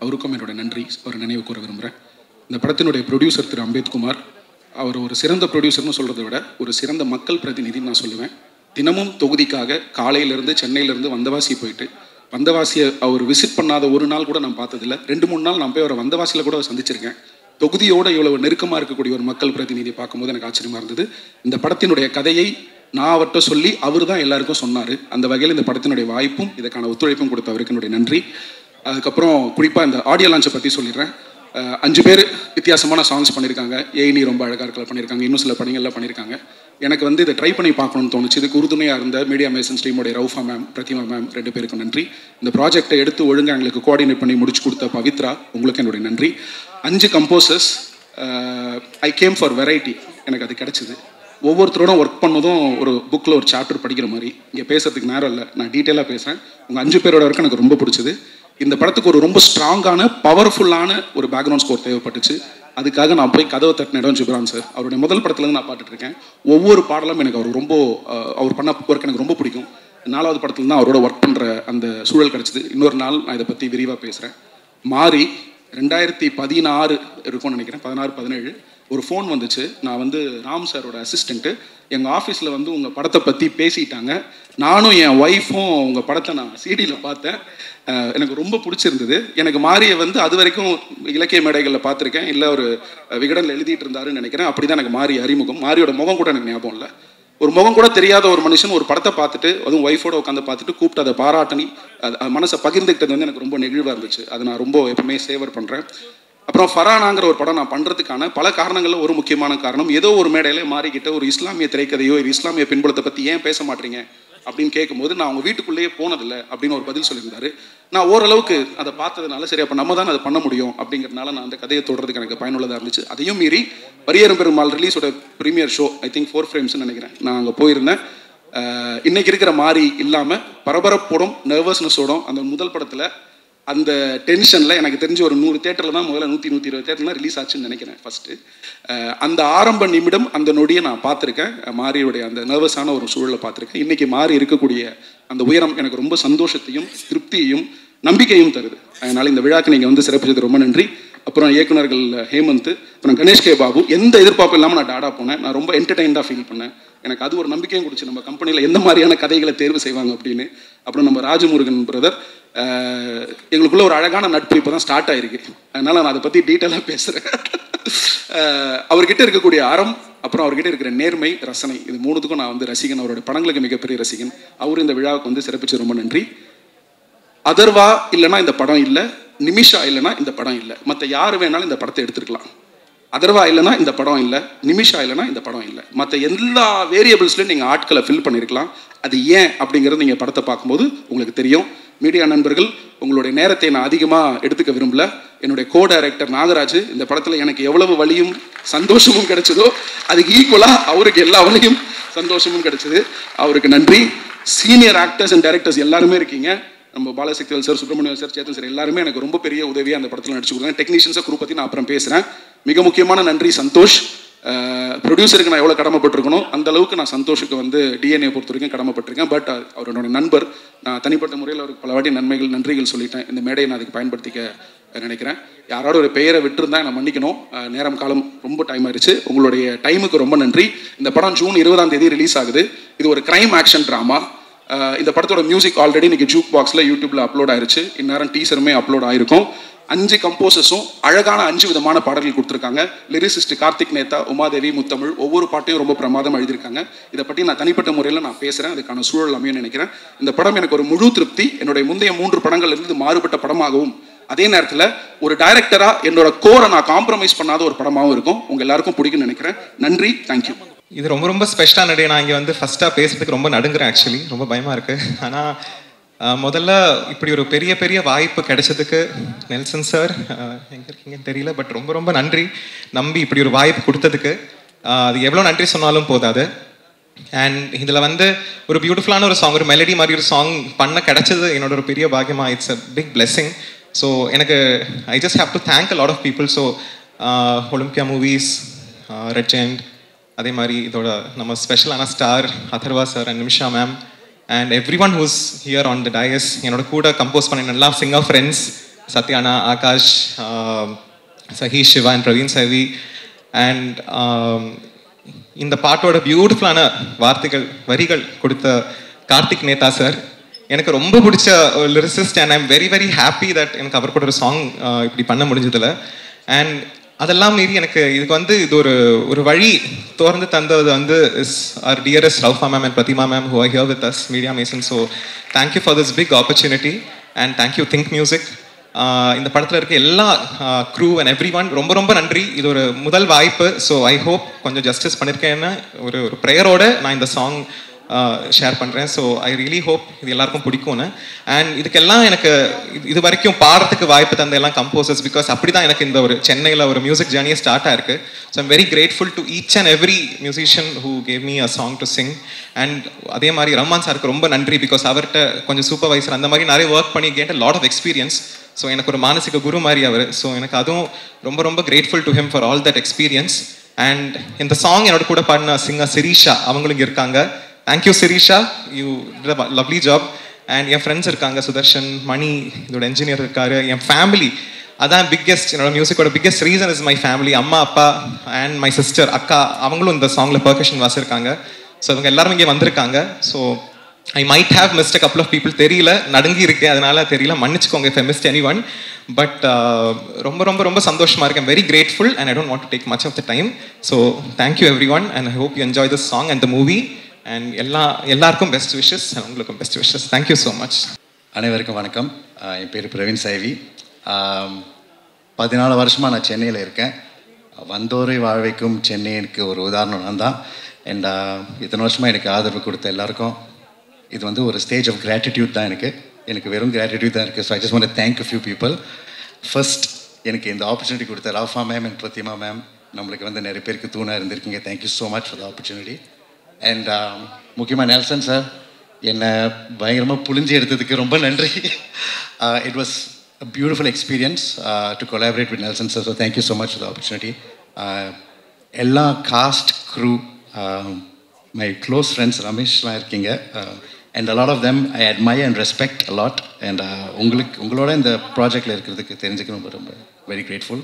அவருக்கும் என்னோட நன்றி ஒரு நினைவு கூற விரும்புகிறேன். இந்த படத்தினுடைய ப்ரொடியூசர் திரு அம்பேத்குமார், அவர் ஒரு சிறந்த ப்ரொடியூசர்னு சொல்கிறத விட ஒரு சிறந்த மக்கள் பிரதிநிதின்னு நான் சொல்லுவேன். தினமும் தொகுதிக்காக காலையிலேருந்து சென்னையிலேருந்து வந்தவாசி போயிட்டு வந்தவாசியை அவர் விசிட் பண்ணாத ஒரு நாள் கூட நான் பார்த்ததில்லை. 2-3 நாள் நான் போய் அவரை வந்தவாசியில் கூட சந்திச்சிருக்கேன். தொகுதியோடு இவ்வளவு நெருக்கமாக இருக்கக்கூடிய ஒரு மக்கள் பிரதிநிதியை பார்க்கும்போது எனக்கு ஆச்சரியமாக இருந்தது. இந்த படத்தினுடைய கதையை நான் அவர்கிட்ட சொல்லி அவர் தான் எல்லாருக்கும் சொன்னார். அந்த வகையில் இந்த படத்தினுடைய வாய்ப்பும் இதுக்கான ஒத்துழைப்பும் கொடுத்த அவருக்கு என்னுடைய நன்றி. அதுக்கப்புறம் குறிப்பாக இந்த ஆடியோ லான்ச்சை பற்றி சொல்லிடுறேன். 5 பேர் வித்தியாசமான சாங்ஸ் பண்ணியிருக்காங்க. ஏனி ரொம்ப அழகாக இருக்கல பண்ணியிருக்காங்க, இன்னும் சில பணிகள்லாம் பண்ணியிருக்காங்க. எனக்கு வந்து இதை ட்ரை பண்ணி பார்க்கணும்னு தோணுச்சு. இதுக்கு உறுதுணையாக இருந்த மீடியா மேசன் ஸ்ட்ரீமோடைய ரவுஃபா மேம், பிரதிமா மேம் 2 பேருக்கும் நன்றி. இந்த ப்ராஜெக்டை எடுத்து ஒழுங்காக எங்களுக்கு கோஆர்டினேட் பண்ணி முடிச்சு கொடுத்த பவித்ரா, உங்களுக்கு என்னுடைய நன்றி. 5 composers. I came for variety. எனக்கு அது கிடச்சிது. ஒவ்வொருத்தரோட ஒர்க் பண்ணதும் ஒரு புக்கில் ஒரு சாப்டர் படிக்கிற மாதிரி. இங்கே பேசுறதுக்கு நேரம் இல்லை, நான் டீட்டெயிலாக பேசுகிறேன். உங்கள் 5 பேரோட ஒர்க் எனக்கு ரொம்ப பிடிச்சது. இந்த படத்துக்கு ஒரு ரொம்ப ஸ்ட்ராங்கான பவர்ஃபுல்லான ஒரு பேக்ரவுண்ட் ஸ்கோர் தேவைப்பட்டுச்சு. அதுக்காக நான் போய் கதவை தட்டின இடம் ஜிப்ரான் சார். அவருடைய முதல் படத்துலேருந்து நான் பாட்டுருக்கேன். ஒவ்வொரு பாடலும் எனக்கு அவர் ரொம்ப அவர் பண்ண ஒர்க் எனக்கு ரொம்ப பிடிக்கும். 4வது படத்துல தான் அவரோட ஒர்க் பண்ணுற அந்த சூழல் கிடச்சிது. இன்னொரு நாள் நான் இதை பற்றி விரிவாக பேசுகிறேன். மாறி 2016 இருக்கும்னு நினைக்கிறேன், 16-17 ஒரு ஃபோன் வந்துச்சு. நான் வந்து ராம் சாரோட அசிஸ்டண்ட்டு. எங்கள் ஆஃபீஸில் வந்து உங்கள் படத்தை பற்றி பேசிட்டாங்க. நானும் என் ஒய்ஃபும் உங்கள் படத்தை நான் சிடியில் பார்த்தேன். எனக்கு ரொம்ப பிடிச்சிருந்தது. எனக்கு மாரியை வந்து அது வரைக்கும் இலக்கிய மேடைகளில் பார்த்துருக்கேன், இல்லை ஒரு விகடனில் எழுதிட்டு இருந்தாருன்னு நினைக்கிறேன். அப்படி தான் எனக்கு மாறி அறிமுகம். மாரியோட முகம் கூட எனக்கு ஞாபகம் இல்லை. ஒரு முகம் கூட தெரியாத ஒரு மனுஷன் ஒரு படத்தை பார்த்துட்டு, அதுவும் ஒய்ஃபோட உட்காந்து பார்த்துட்டு கூப்பிட்டு அதை பாராட்டணி மனசை பகிர்ந்துக்கிட்டது வந்து எனக்கு ரொம்ப நெகிழ்வாக இருந்துச்சு. அதை நான் ரொம்ப எப்பவுமே சேவர் பண்ணுறேன். அப்புறம் ஃபரானாங்கிற ஒரு படம் நான் பண்ணுறதுக்கான பல காரணங்களில் ஒரு முக்கியமான காரணம், ஏதோ ஒரு மேடையில மாறிக்கிட்ட ஒரு இஸ்லாமிய திரைக்கதையோ ஒரு இஸ்லாமிய பின்புலத்தை பற்றி ஏன் பேச மாட்டீங்க அப்படின்னு கேட்கும்போது நான் அவங்க வீட்டுக்குள்ளேயே போனதில்லை அப்படின்னு ஒரு பதில் சொல்லியிருந்தாரு. நான் ஓரளவுக்கு அதை பார்த்ததுனால சரி அப்போ நம்ம தான் அதை பண்ண முடியும் அப்படிங்கிறதுனால நான் அந்த கதையை தொடர்றதுக்கு எனக்கு பயனுள்ளதாக இருந்துச்சு. அதையும் மீறி பரியேறும் பெருமாள் ரிலீஸோட ப்ரீமியர் ஷோ, ஐ திங்க் 4 ஃப்ரேம்ஸ்ன்னு நினைக்கிறேன், நான் அங்கே போயிருந்தேன். இன்னைக்கு இருக்கிற மாறி இல்லாமல் பரபரப்போடும் நர்வஸ்னஸோடும் அந்த முதல் படத்தில் அந்த டென்ஷனில் எனக்கு தெரிஞ்ச ஒரு 100 தேட்டரில் தான் முதல்ல 100-120 தேட்டர்லாம் ரிலீஸ் ஆச்சுன்னு நினைக்கிறேன் ஃபஸ்ட்டு. அந்த ஆரம்ப நிமிடம் அந்த நொடியை நான் பார்த்துருக்கேன். மாரியோடைய அந்த நர்வஸான ஒரு சூழலை பார்த்துருக்கேன். இன்றைக்கி மாறி இருக்கக்கூடிய அந்த உயரம் எனக்கு ரொம்ப சந்தோஷத்தையும் திருப்தியையும் நம்பிக்கையும் தருது. அதனால் இந்த விழாக்கு நீங்கள் வந்து சிறப்பிச்சது ரொம்ப நன்றி. அப்புறம் இயக்குனர்கள் ஹேமந்த், அப்புறம் கணேஷ் கே பாபு, எந்த எதிர்பார்ப்பும் இல்லாமல் நான் டாடா போனேன். நான் ரொம்ப என்டர்டெயின்டாக ஃபீல் பண்ணேன். எனக்கு அது ஒரு நம்பிக்கையும் கொடுச்சு நம்ம கம்பெனியில் எந்த மாதிரியான கதைகளை தேர்வு செய்வாங்க அப்படின்னு. அப்புறம் நம்ம ராஜமுருகன் பிரதர், எங்களுக்குள்ள ஒரு அழகான நட்பு இப்போ தான் ஸ்டார்ட் ஆகிருக்கு. அதனால் நான் அதை பற்றி டீட்டெயிலாக பேசுகிறேன். அவர்கிட்ட இருக்கக்கூடிய அறம், அப்புறம் அவர்கிட்ட இருக்கிற நேர்மை, ரசனை, இது 3த்துக்கும் நான் வந்து ரசிகன். அவருடைய படங்களுக்கு மிகப்பெரிய ரசிகன். அவர் இந்த விழாவுக்கு வந்து சிறப்பிச்சு ரொம்ப நன்றி. அதர்வா இல்லைனா இந்த படம் இல்லை, நிமிஷா இல்லைனா இந்த படம் இல்லை, மற்ற யார் வேணாலும் இந்த படத்தை எடுத்துருக்கலாம். அதர்வா இல்லைனா இந்த படம் இல்லை, நிமிஷா இல்லைனா இந்த படம் இல்லை, மற்ற எல்லா வேரியபிள்ஸ்லையும் நீங்கள் ஆட்களை ஃபில் பண்ணியிருக்கலாம். அது ஏன் அப்படிங்கிறது நீங்கள் படத்தை பார்க்கும்போது உங்களுக்கு தெரியும். மீடியா நண்பர்கள், உங்களுடைய நேரத்தை நான் அதிகமாக எடுத்துக்க விரும்பல. என்னுடைய கோ டைரக்டர் நாகராஜ், இந்த படத்தில் எனக்கு எவ்வளவு வலியும் சந்தோஷமும் கிடைச்சதோ அதுக்கு ஈக்குவலாக அவருக்கு எல்லா வலியும் சந்தோஷமும் கிடைச்சது. அவருக்கு நன்றி. சீனியர் ஆக்டர்ஸ் அண்ட் டைரக்டர்ஸ் எல்லாருமே இருக்கீங்க. நம்ம Balasakthivel sir, Subramaniam sir, Chetan sir எல்லாருமே எனக்கு ரொம்ப பெரிய உதவியாக அந்த படத்தில் நடிச்சு கொடுத்தாங்க. டெக்னீஷியன்ஸை குரூப் பற்றி நான் அப்புறம் பேசுகிறேன். மிக முக்கியமான நன்றி சந்தோஷ். ப்ரொடியூசருக்கு நான் எவ்வளோ கடமைப்பட்டிருக்கணும் அந்த அளவுக்கு நான் சந்தோஷுக்கு வந்து டிஎன்ஏ பொறுத்த வரைக்கும் கடமைப்பட்டிருக்கேன். பட் அவரோட நண்பர், நான் தனிப்பட்ட முறையில் அவருக்கு பல வாட்டி நன்றிகள் சொல்லிட்டேன். இந்த மேடையை நான் அதுக்கு பயன்படுத்திக்க நினைக்கிறேன். யாரோட ஒரு பெயரை விட்டுருந்தா நான் மன்னிக்கணும். நேரம் காலம் ரொம்ப டைம் ஆயிடுச்சு. உங்களுடைய டைமுக்கு ரொம்ப நன்றி. இந்த படம் ஜூன் 20ஆம் தேதி ரிலீஸ் ஆகுது. இது ஒரு கிரைம் ஆக்ஷன் ட்ராமா. இந்த படத்தோட மியூசிக் ஆல்ரெடி இன்னைக்கு ஜூக் பாக்ஸில் யூடியூப்ல அப்லோட் ஆயிருச்சு. இந்நேரம் டீசருமே அப்லோட் ஆயிருக்கும். 5 கம்போசர்ஸும் அழகான 5 விதமான பாடல்கள் கொடுத்துருக்காங்க. லிரிசிஸ்ட் கார்த்திக் நேதா, உமாதேவி, முத்தமிழ் ஒவ்வொரு பாட்டையும் ரொம்ப பிரமாதம் எழுதியிருக்காங்க. இதை பற்றி நான் தனிப்பட்ட முறையில் நான் பேசுகிறேன், அதுக்கான சூழல் அமையும் நினைக்கிறேன். இந்த படம் எனக்கு ஒரு முழு திருப்தி. என்னுடைய முந்தைய 3 படங்கள்லேருந்து மாறுபட்ட படமாகவும், அதே நேரத்தில் ஒரு டைரக்டராக என்னோட கோரை நான் காம்ப்ரமைஸ் பண்ணாத ஒரு படமாகவும் இருக்கும். உங்கள் எல்லாருக்கும் பிடிக்கும்னு நினைக்கிறேன். நன்றி, தேங்க்யூ. இது ரொம்ப ரொம்ப ஸ்பெஷலான டே. நான் இங்கே வந்து ஃபஸ்ட்டாக பேசுறதுக்கு ரொம்ப நடுங்குறேன். ஆக்சுவலி ரொம்ப பயமாக இருக்குது. ஆனால் முதல்ல இப்படி ஒரு பெரிய பெரிய வாய்ப்பு கிடைச்சதுக்கு நெல்சன் சார் எங்கே இருக்கீங்கன்னு தெரியல, பட் ரொம்ப ரொம்ப நன்றி. நம்பி இப்படி ஒரு வாய்ப்பு கொடுத்ததுக்கு அது எவ்வளோ நன்றி சொன்னாலும் போதாது. அண்ட் இதில் வந்து ஒரு பியூட்டிஃபுல்லான ஒரு சாங், ஒரு மெலடி மாதிரி ஒரு சாங் பண்ண கிடைச்சது என்னோட ஒரு பெரிய பாக்கியமாக. It's a big blessing. So எனக்கு I just have to thank a lot of people. So Olympia Movies, Red Giant, அதே மாதிரி இதோட நம்ம ஸ்பெஷலான star Atharvaa sir and Nimisha ma'am and everyone who's here on the dais. என்னோட கூட compose பண்ண நல்லா singer friends Sathyana, Akash, Sahish, Siva and Praveen Savi. And இந்த பாட்டோட பியூட்டிஃபுல்லான வார்த்தைகள் வரிகள் கொடுத்த கார்த்திக் நேதா சார். எனக்கு ரொம்ப பிடிச்ச lyricist and I am very very happy that எனக்கு அவர் கூட ஒரு சாங் இப்படி பண்ண முடிஞ்சதில்லை. அண்ட் அதெல்லாம் மீறி எனக்கு இதுக்கு வந்து இது ஒரு வழி திறந்து தந்தது வந்து is our dearest Raufa ma'am and Prathima ma'am who are here with us, media mason. So thank you for this big opportunity and thank you think music. இந்த படத்தில் இருக்க எல்லா க்ரூ அண்ட் எவ்ரி ஒன் ரொம்ப ரொம்ப நன்றி. இது ஒரு முதல் வாய்ப்பு. ஸோ ஐ ஹோப் கொஞ்சம் ஜஸ்டிஸ் பண்ணியிருக்கேன்னு ஒரு ப்ரேயரோட நான் இந்த சாங் ஷேர் பண்ணுறேன். ஸோ ஐ ரியலி ஹோப் இது எல்லாருக்கும் பிடிக்கும்னு. அண்ட் இதுக்கெல்லாம் எனக்கு இது வரைக்கும் பாடுறதுக்கு வாய்ப்பு தந்த எல்லாம் கம்போசர்ஸ், பிகாஸ் அப்படி தான் எனக்கு இந்த ஒரு சென்னையில் ஒரு மியூசிக் ஜேர்னியே ஸ்டார்ட் ஆயிருக்கு. So I'm very grateful to each and every musician who gave me a song to Singh. And அதே மாதிரி ரஹ்மான் சாருக்கு ரொம்ப நன்றி, பிகாஸ் அவர்கிட்ட கொஞ்சம் சூப்பர்வைசர் அந்த மாதிரி நிறைய ஒர்க் பண்ணி கேட்ட லாட் ஆஃப் எக்ஸ்பீரியன்ஸ். ஸோ எனக்கு ஒரு மானசிக குரு மாதிரி அவர். ஸோ எனக்கு அதுவும் ரொம்ப ரொம்ப grateful to him for all that experience. And இந்த சாங் என்னோட கூட பாடின சிங்கர் சிரீஷா, அவங்களும் இருக்காங்க. Thank you Sirisha, you did a lovely job. And N friends இருக்காங்க, சுதர்ஷன், மணி, இதோட என்ஜினியர் இருக்காரு, என் ஃபேமிலி. அதான் பிக்கெஸ்ட், என்னோட மியூசிக்கோட biggest reason is my family. அம்மா, அப்பா அண்ட் மை சிஸ்டர், அக்கா, அவங்களும் இந்த சாங்கில் பெர்கஷன் வாசிருக்காங்க. ஸோ இவங்க எல்லாரும் இங்கே வந்திருக்காங்க. So I might have missed a couple of people, தெரியல, நடுங்கி இருக்கேன், அதனால தெரியல, மன்னிச்சுக்கோங்க if I missed anyone. But ரொம்ப ரொம்ப ரொம்ப சந்தோஷமாக இருக்கேன். Very grateful and I don't want to take much of the time. So thank you everyone and I hope you enjoy this song and the movie. And எல்லாருக்கும் best wishes and உங்களுக்கும் best wishes. Thank you so much. அனைவருக்கும் வணக்கம். என் பேர் பிரவீன் சைவி. 14 வருஷமாக நான் சென்னையில் இருக்கேன். வந்தோரை வாழ வைக்கும் சென்னைக்கு ஒரு உதாரணம் நான் தான். அண்ட் இத்தனை வருஷமாக எனக்கு ஆதரவு கொடுத்த எல்லாருக்கும் இது வந்து ஒரு ஸ்டேஜ் ஆஃப் கிராட்டிடியூட் தான். எனக்கு வெறும் கிராட்டிடியூட் தான் இருக்குது. So I just want to thank a few people. First, எனக்கு இந்த ஆப்பர்ச்சுனிட்டி கொடுத்த Raufa ma'am and Prathima ma'am, நம்மளுக்கு வந்து நிறைய பேருக்கு தூணாக இருந்திருக்கீங்க. Thank you so much for the opportunity. And முக்கியமாக நெல்சன் சார் என்னை பயங்கரமாக புழிஞ்சு எடுத்ததுக்கு ரொம்ப நன்றி. It was a beautiful experience to collaborate with Nelson sir. So thank you so much for the opportunity. எல்லா cast crew, my close friends ரமேஷ்லாம் இருக்கீங்க. And a lot of them I admire and respect a lot. And உங்களோட இந்த ப்ராஜெக்டில் இருக்கிறதுக்கு தெரிஞ்சுக்க ரொம்ப ரொம்ப வெரி கிரேட்ஃபுல்.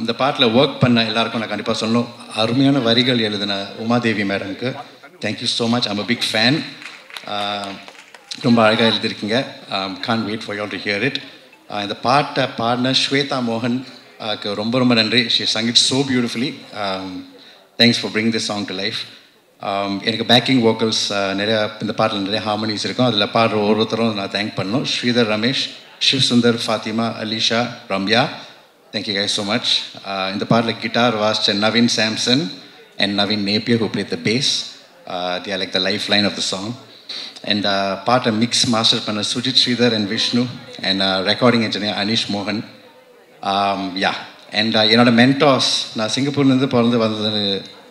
இந்த பாட்டில் ஒர்க் பண்ண எல்லாருக்கும் நான் கண்டிப்பாக சொல்லணும். அருமையான வரிகள் எழுதின உமாதேவி மேடம்க்கு thank you so much. I'm a big fan. ரொம்ப அழகாக எழுதியிருக்கீங்க. Can't wait for you all to hear it. இந்த பாட்டை பாடின ஸ்வேதா மோகன் ரொம்ப ரொம்ப நன்றி. She sung it so beautifully. Thanks for bring this song to life. எனக்கு பேக்கிங் வோக்கல்ஸ் நிறையா இந்த பாட்டில் நிறைய ஹார்மனிஸ் இருக்கும். அதில் பாடுற ஒவ்வொருத்தரும் நான் தேங்க் பண்ணணும். Sridhar Ramesh, Shiv Sundar, Fathima, Alisha, Ramya, thank you guys so much. இந்த பாட்டில் கிட்டார் வாசிச்ச Naveen Samson and Naveen Napier who played the bass. They are like the lifeline of the song. And பாட்டை மிக்ஸ் மாஸ்டர் பண்ண Sujith Sridhar and Vishnu and recording engineer Anish மோகன். யா அண்ட் என்னோட மென்டார்ஸ், நான் சிங்கப்பூர்லேருந்து பிறந்து வந்தது,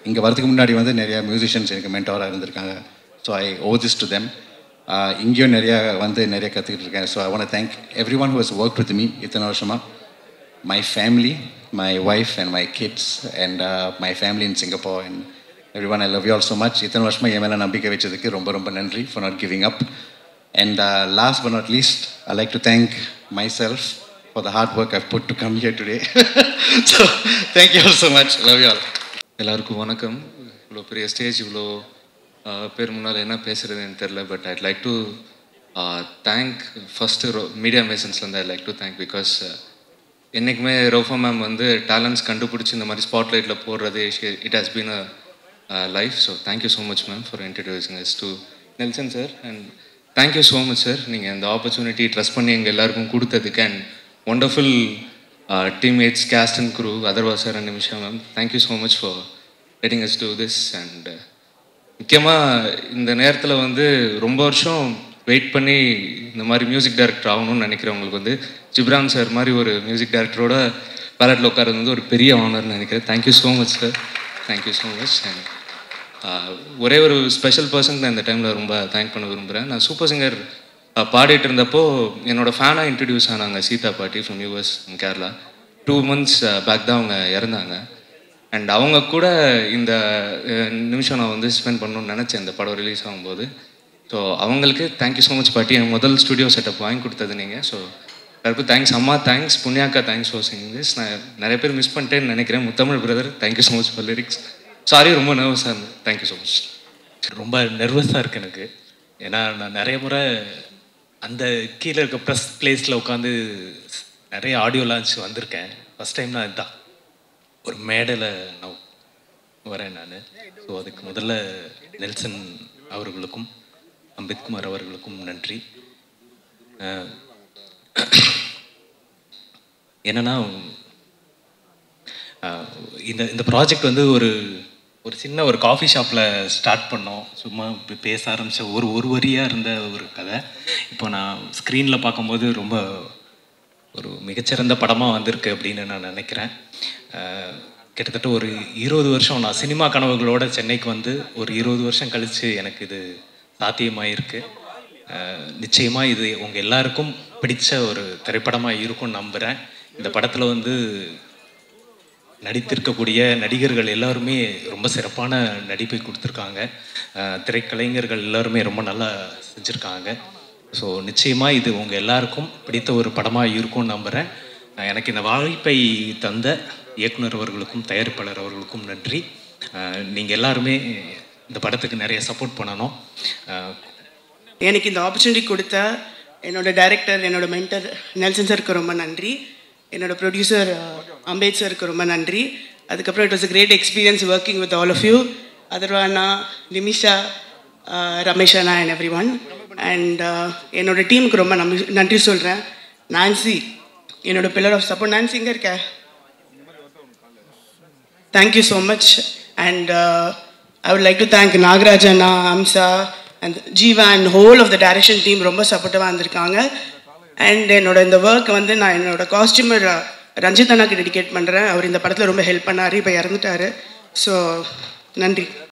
இங்கே வரதுக்கு முன்னாடி வந்து நிறையா மியூசிஷியன்ஸ் எனக்கு மென்டாராக இருந்திருக்காங்க. So I owe this to them. இங்கேயும் நிறையா கற்றுக்கிட்டு இருக்கேன். So I want to thank every one who has work with me இத்தனை வருஷமாக. My family, my wife and my kids and my family in Singapore and everyone, I love you all so much. இத்தனை வருஷமாக என் மேலே நம்பிக்கை வச்சதுக்கு ரொம்ப ரொம்ப நன்றி for not giving up. And last but not least, I like to thank myself for the hard work I put to come here today. So thank you all so much. Love you all. எல்லாருக்கும் வணக்கம். இவ்வளோ பெரிய stage, இவ்வளோ பேர் முன்னால் என்ன பேசுகிறதுன்னு தெரில. But I'd like to thank first media மேசன்ஸ்லேருந்து I like to thank. Because என்றைக்குமே ரோஃபா மேம் வந்து டேலண்ட்ஸ் கண்டுபிடிச்சி இந்த மாதிரி ஸ்பாட்லைட்டில் போடுறது it has been a life. So thank you so much ma'am for introducing us to Nelson sir. And thank you so much sir, நீங்கள் இந்த opportunity trust பண்ணி எங்கள் எல்லாருக்கும் கொடுத்ததுக்கு. And wonderful teammates, cast and crew, Adarva sir and Nimisha ma'am, thank you so much for letting us do this. And முக்கியமாக இந்த நேரத்தில் வந்து ரொம்ப வருஷம் வெயிட் பண்ணி இந்த மாதிரி மியூசிக் டைரக்டர் ஆகணும்னு நினைக்கிறவங்களுக்கு வந்து ஜிப்ரான் சார் மாதிரி ஒரு மியூசிக் டைரக்டரோட பேலட்டில் உட்காரது வந்து ஒரு பெரிய ஆனர்னு நினைக்கிறேன். Thank you so much sir, thank you so much. And ஒரே ஒரு ஸ்பெஷல் பர்சனுக்கு நான் இந்த டைமில் ரொம்ப தேங்க் பண்ண விரும்புகிறேன். நான் சூப்பர் சிங்கர் பாடிட்டு இருந்தப்போ என்னோடய ஃபேனாக இன்ட்ரடியூஸ் ஆனாங்க சீதா பாட்டி from US Kerala. 2 months back தான் அவங்க இறந்தாங்க. அண்ட் அவங்க கூட இந்த நிமிஷம் நான் வந்து ஸ்பெண்ட் பண்ணணும்னு நினச்சேன் இந்த படம் ரிலீஸ் ஆகும்போது. ஸோ அவங்களுக்கு தேங்க்யூ ஸோ மச் பாட்டி, என் முதல் ஸ்டுடியோ செட்டப் வாங்கி கொடுத்தது நீங்கள். ஸோ எல்லாருக்கும் தேங்க்ஸ். அம்மா தேங்க்ஸ், புண்ணியாக்கா தேங்க்ஸ் ஃபார் சிங்கிங் திஸ். நான் நிறைய பேர் மிஸ் பண்ணிட்டேன்னு நினைக்கிறேன். Muthamizh brother thank you so much for lyrics. Sorry ரொம்ப நர்வஸாக இருந்தேன். Thank you so much. ரொம்ப நர்வஸாக இருக்குது எனக்கு. ஏன்னா நான் நிறைய முறை அந்த கீழே இருக்க ப்ரெஸ் பிளேஸில் உட்காந்து நிறைய ஆடியோ லான்ச் வந்திருக்கேன். ஃபஸ்ட் டைம் நான் இதுதான் ஒரு மேடையில் நான் வரேன் நான். ஸோ அதுக்கு முதல்ல நெல்சன் அவர்களுக்கும் அம்பேத்குமார் அவர்களுக்கும் நன்றி. என்னென்னா இந்த ப்ராஜெக்ட் வந்து ஒரு சின்ன ஒரு காஃபி ஷாப்பில் ஸ்டார்ட் பண்ணோம். சும்மா இப்படி பேச ஆரம்பித்த ஒரு வரியாக இருந்த ஒரு கதை இப்போ நான் ஸ்க்ரீனில் பார்க்கும்போது ரொம்ப ஒரு மிகச்சிறந்த படமாக வந்திருக்கு அப்படின்னு நான் நினைக்கிறேன். கிட்டத்தட்ட ஒரு 20 வருஷம் நான் சினிமா கனவுகளோட சென்னைக்கு வந்து ஒரு 20 வருஷம் கழித்து எனக்கு இது சாத்தியமாயிருக்கு. நிச்சயமாக இது உங்கள் எல்லாருக்கும் பிடித்த ஒரு திரைப்படமாக இருக்கும்னு நம்புகிறேன். இந்த படத்தில் வந்து நடித்திருக்கக்கூடிய நடிகர்கள் எல்லாருமே ரொம்ப சிறப்பான நடிப்பை கொடுத்துருக்காங்க. திரைக்கலைஞர்கள் எல்லாருமே ரொம்ப நல்லா செஞ்சுருக்காங்க. ஸோ நிச்சயமாக இது உங்கள் எல்லாருக்கும் பிடித்த ஒரு படமாக இருக்கும்னு நம்புகிறேன். எனக்கு இந்த வாய்ப்பை தந்த இயக்குனர் அவர்களுக்கும் தயாரிப்பாளர் அவர்களுக்கும் நன்றி. நீங்கள் எல்லாருமே இந்த படத்துக்கு நிறைய சப்போர்ட் பண்ணணும். எனக்கு இந்த ஆப்பர்ச்சுனிட்டி கொடுத்த என்னோடய டைரக்டர், என்னோடய மென்டர் நெல்சன் சாருக்கு ரொம்ப நன்றி. என்னோடய ப்ரொடியூசர் அம்பேத் சாருக்கு ரொம்ப நன்றி. அதுக்கப்புறம் it was a great experience working with all of you, Atharvaa அண்ணா, நிமிஷா, ரமேஷ் அண்ணா அண்ட் எவ்ரி ஒன். அண்ட் என்னோடய டீமுக்கு ரொம்ப நன்றி சொல்கிறேன். நான்சி என்னோடய பில்லர் ஆஃப் சப்போர்ட். நான்சி இங்கே இருக்க. Thank you so much. And I would like to thank Nagaraj அண்ணா, Amsa and Jeeva and whole of the direction team ரொம்ப சப்போர்ட்டிவாக இருந்திருக்காங்க. அண்ட் என்னோட இந்த ஒர்க் வந்து நான் என்னோட காஸ்டியூமர் ரஞ்சித் அண்ணாக்கு டெடிகேட் பண்ணுறேன். அவர் இந்த படத்தில் ரொம்ப ஹெல்ப் பண்ணார், இப்போ இறந்துட்டார். ஸோ நன்றி.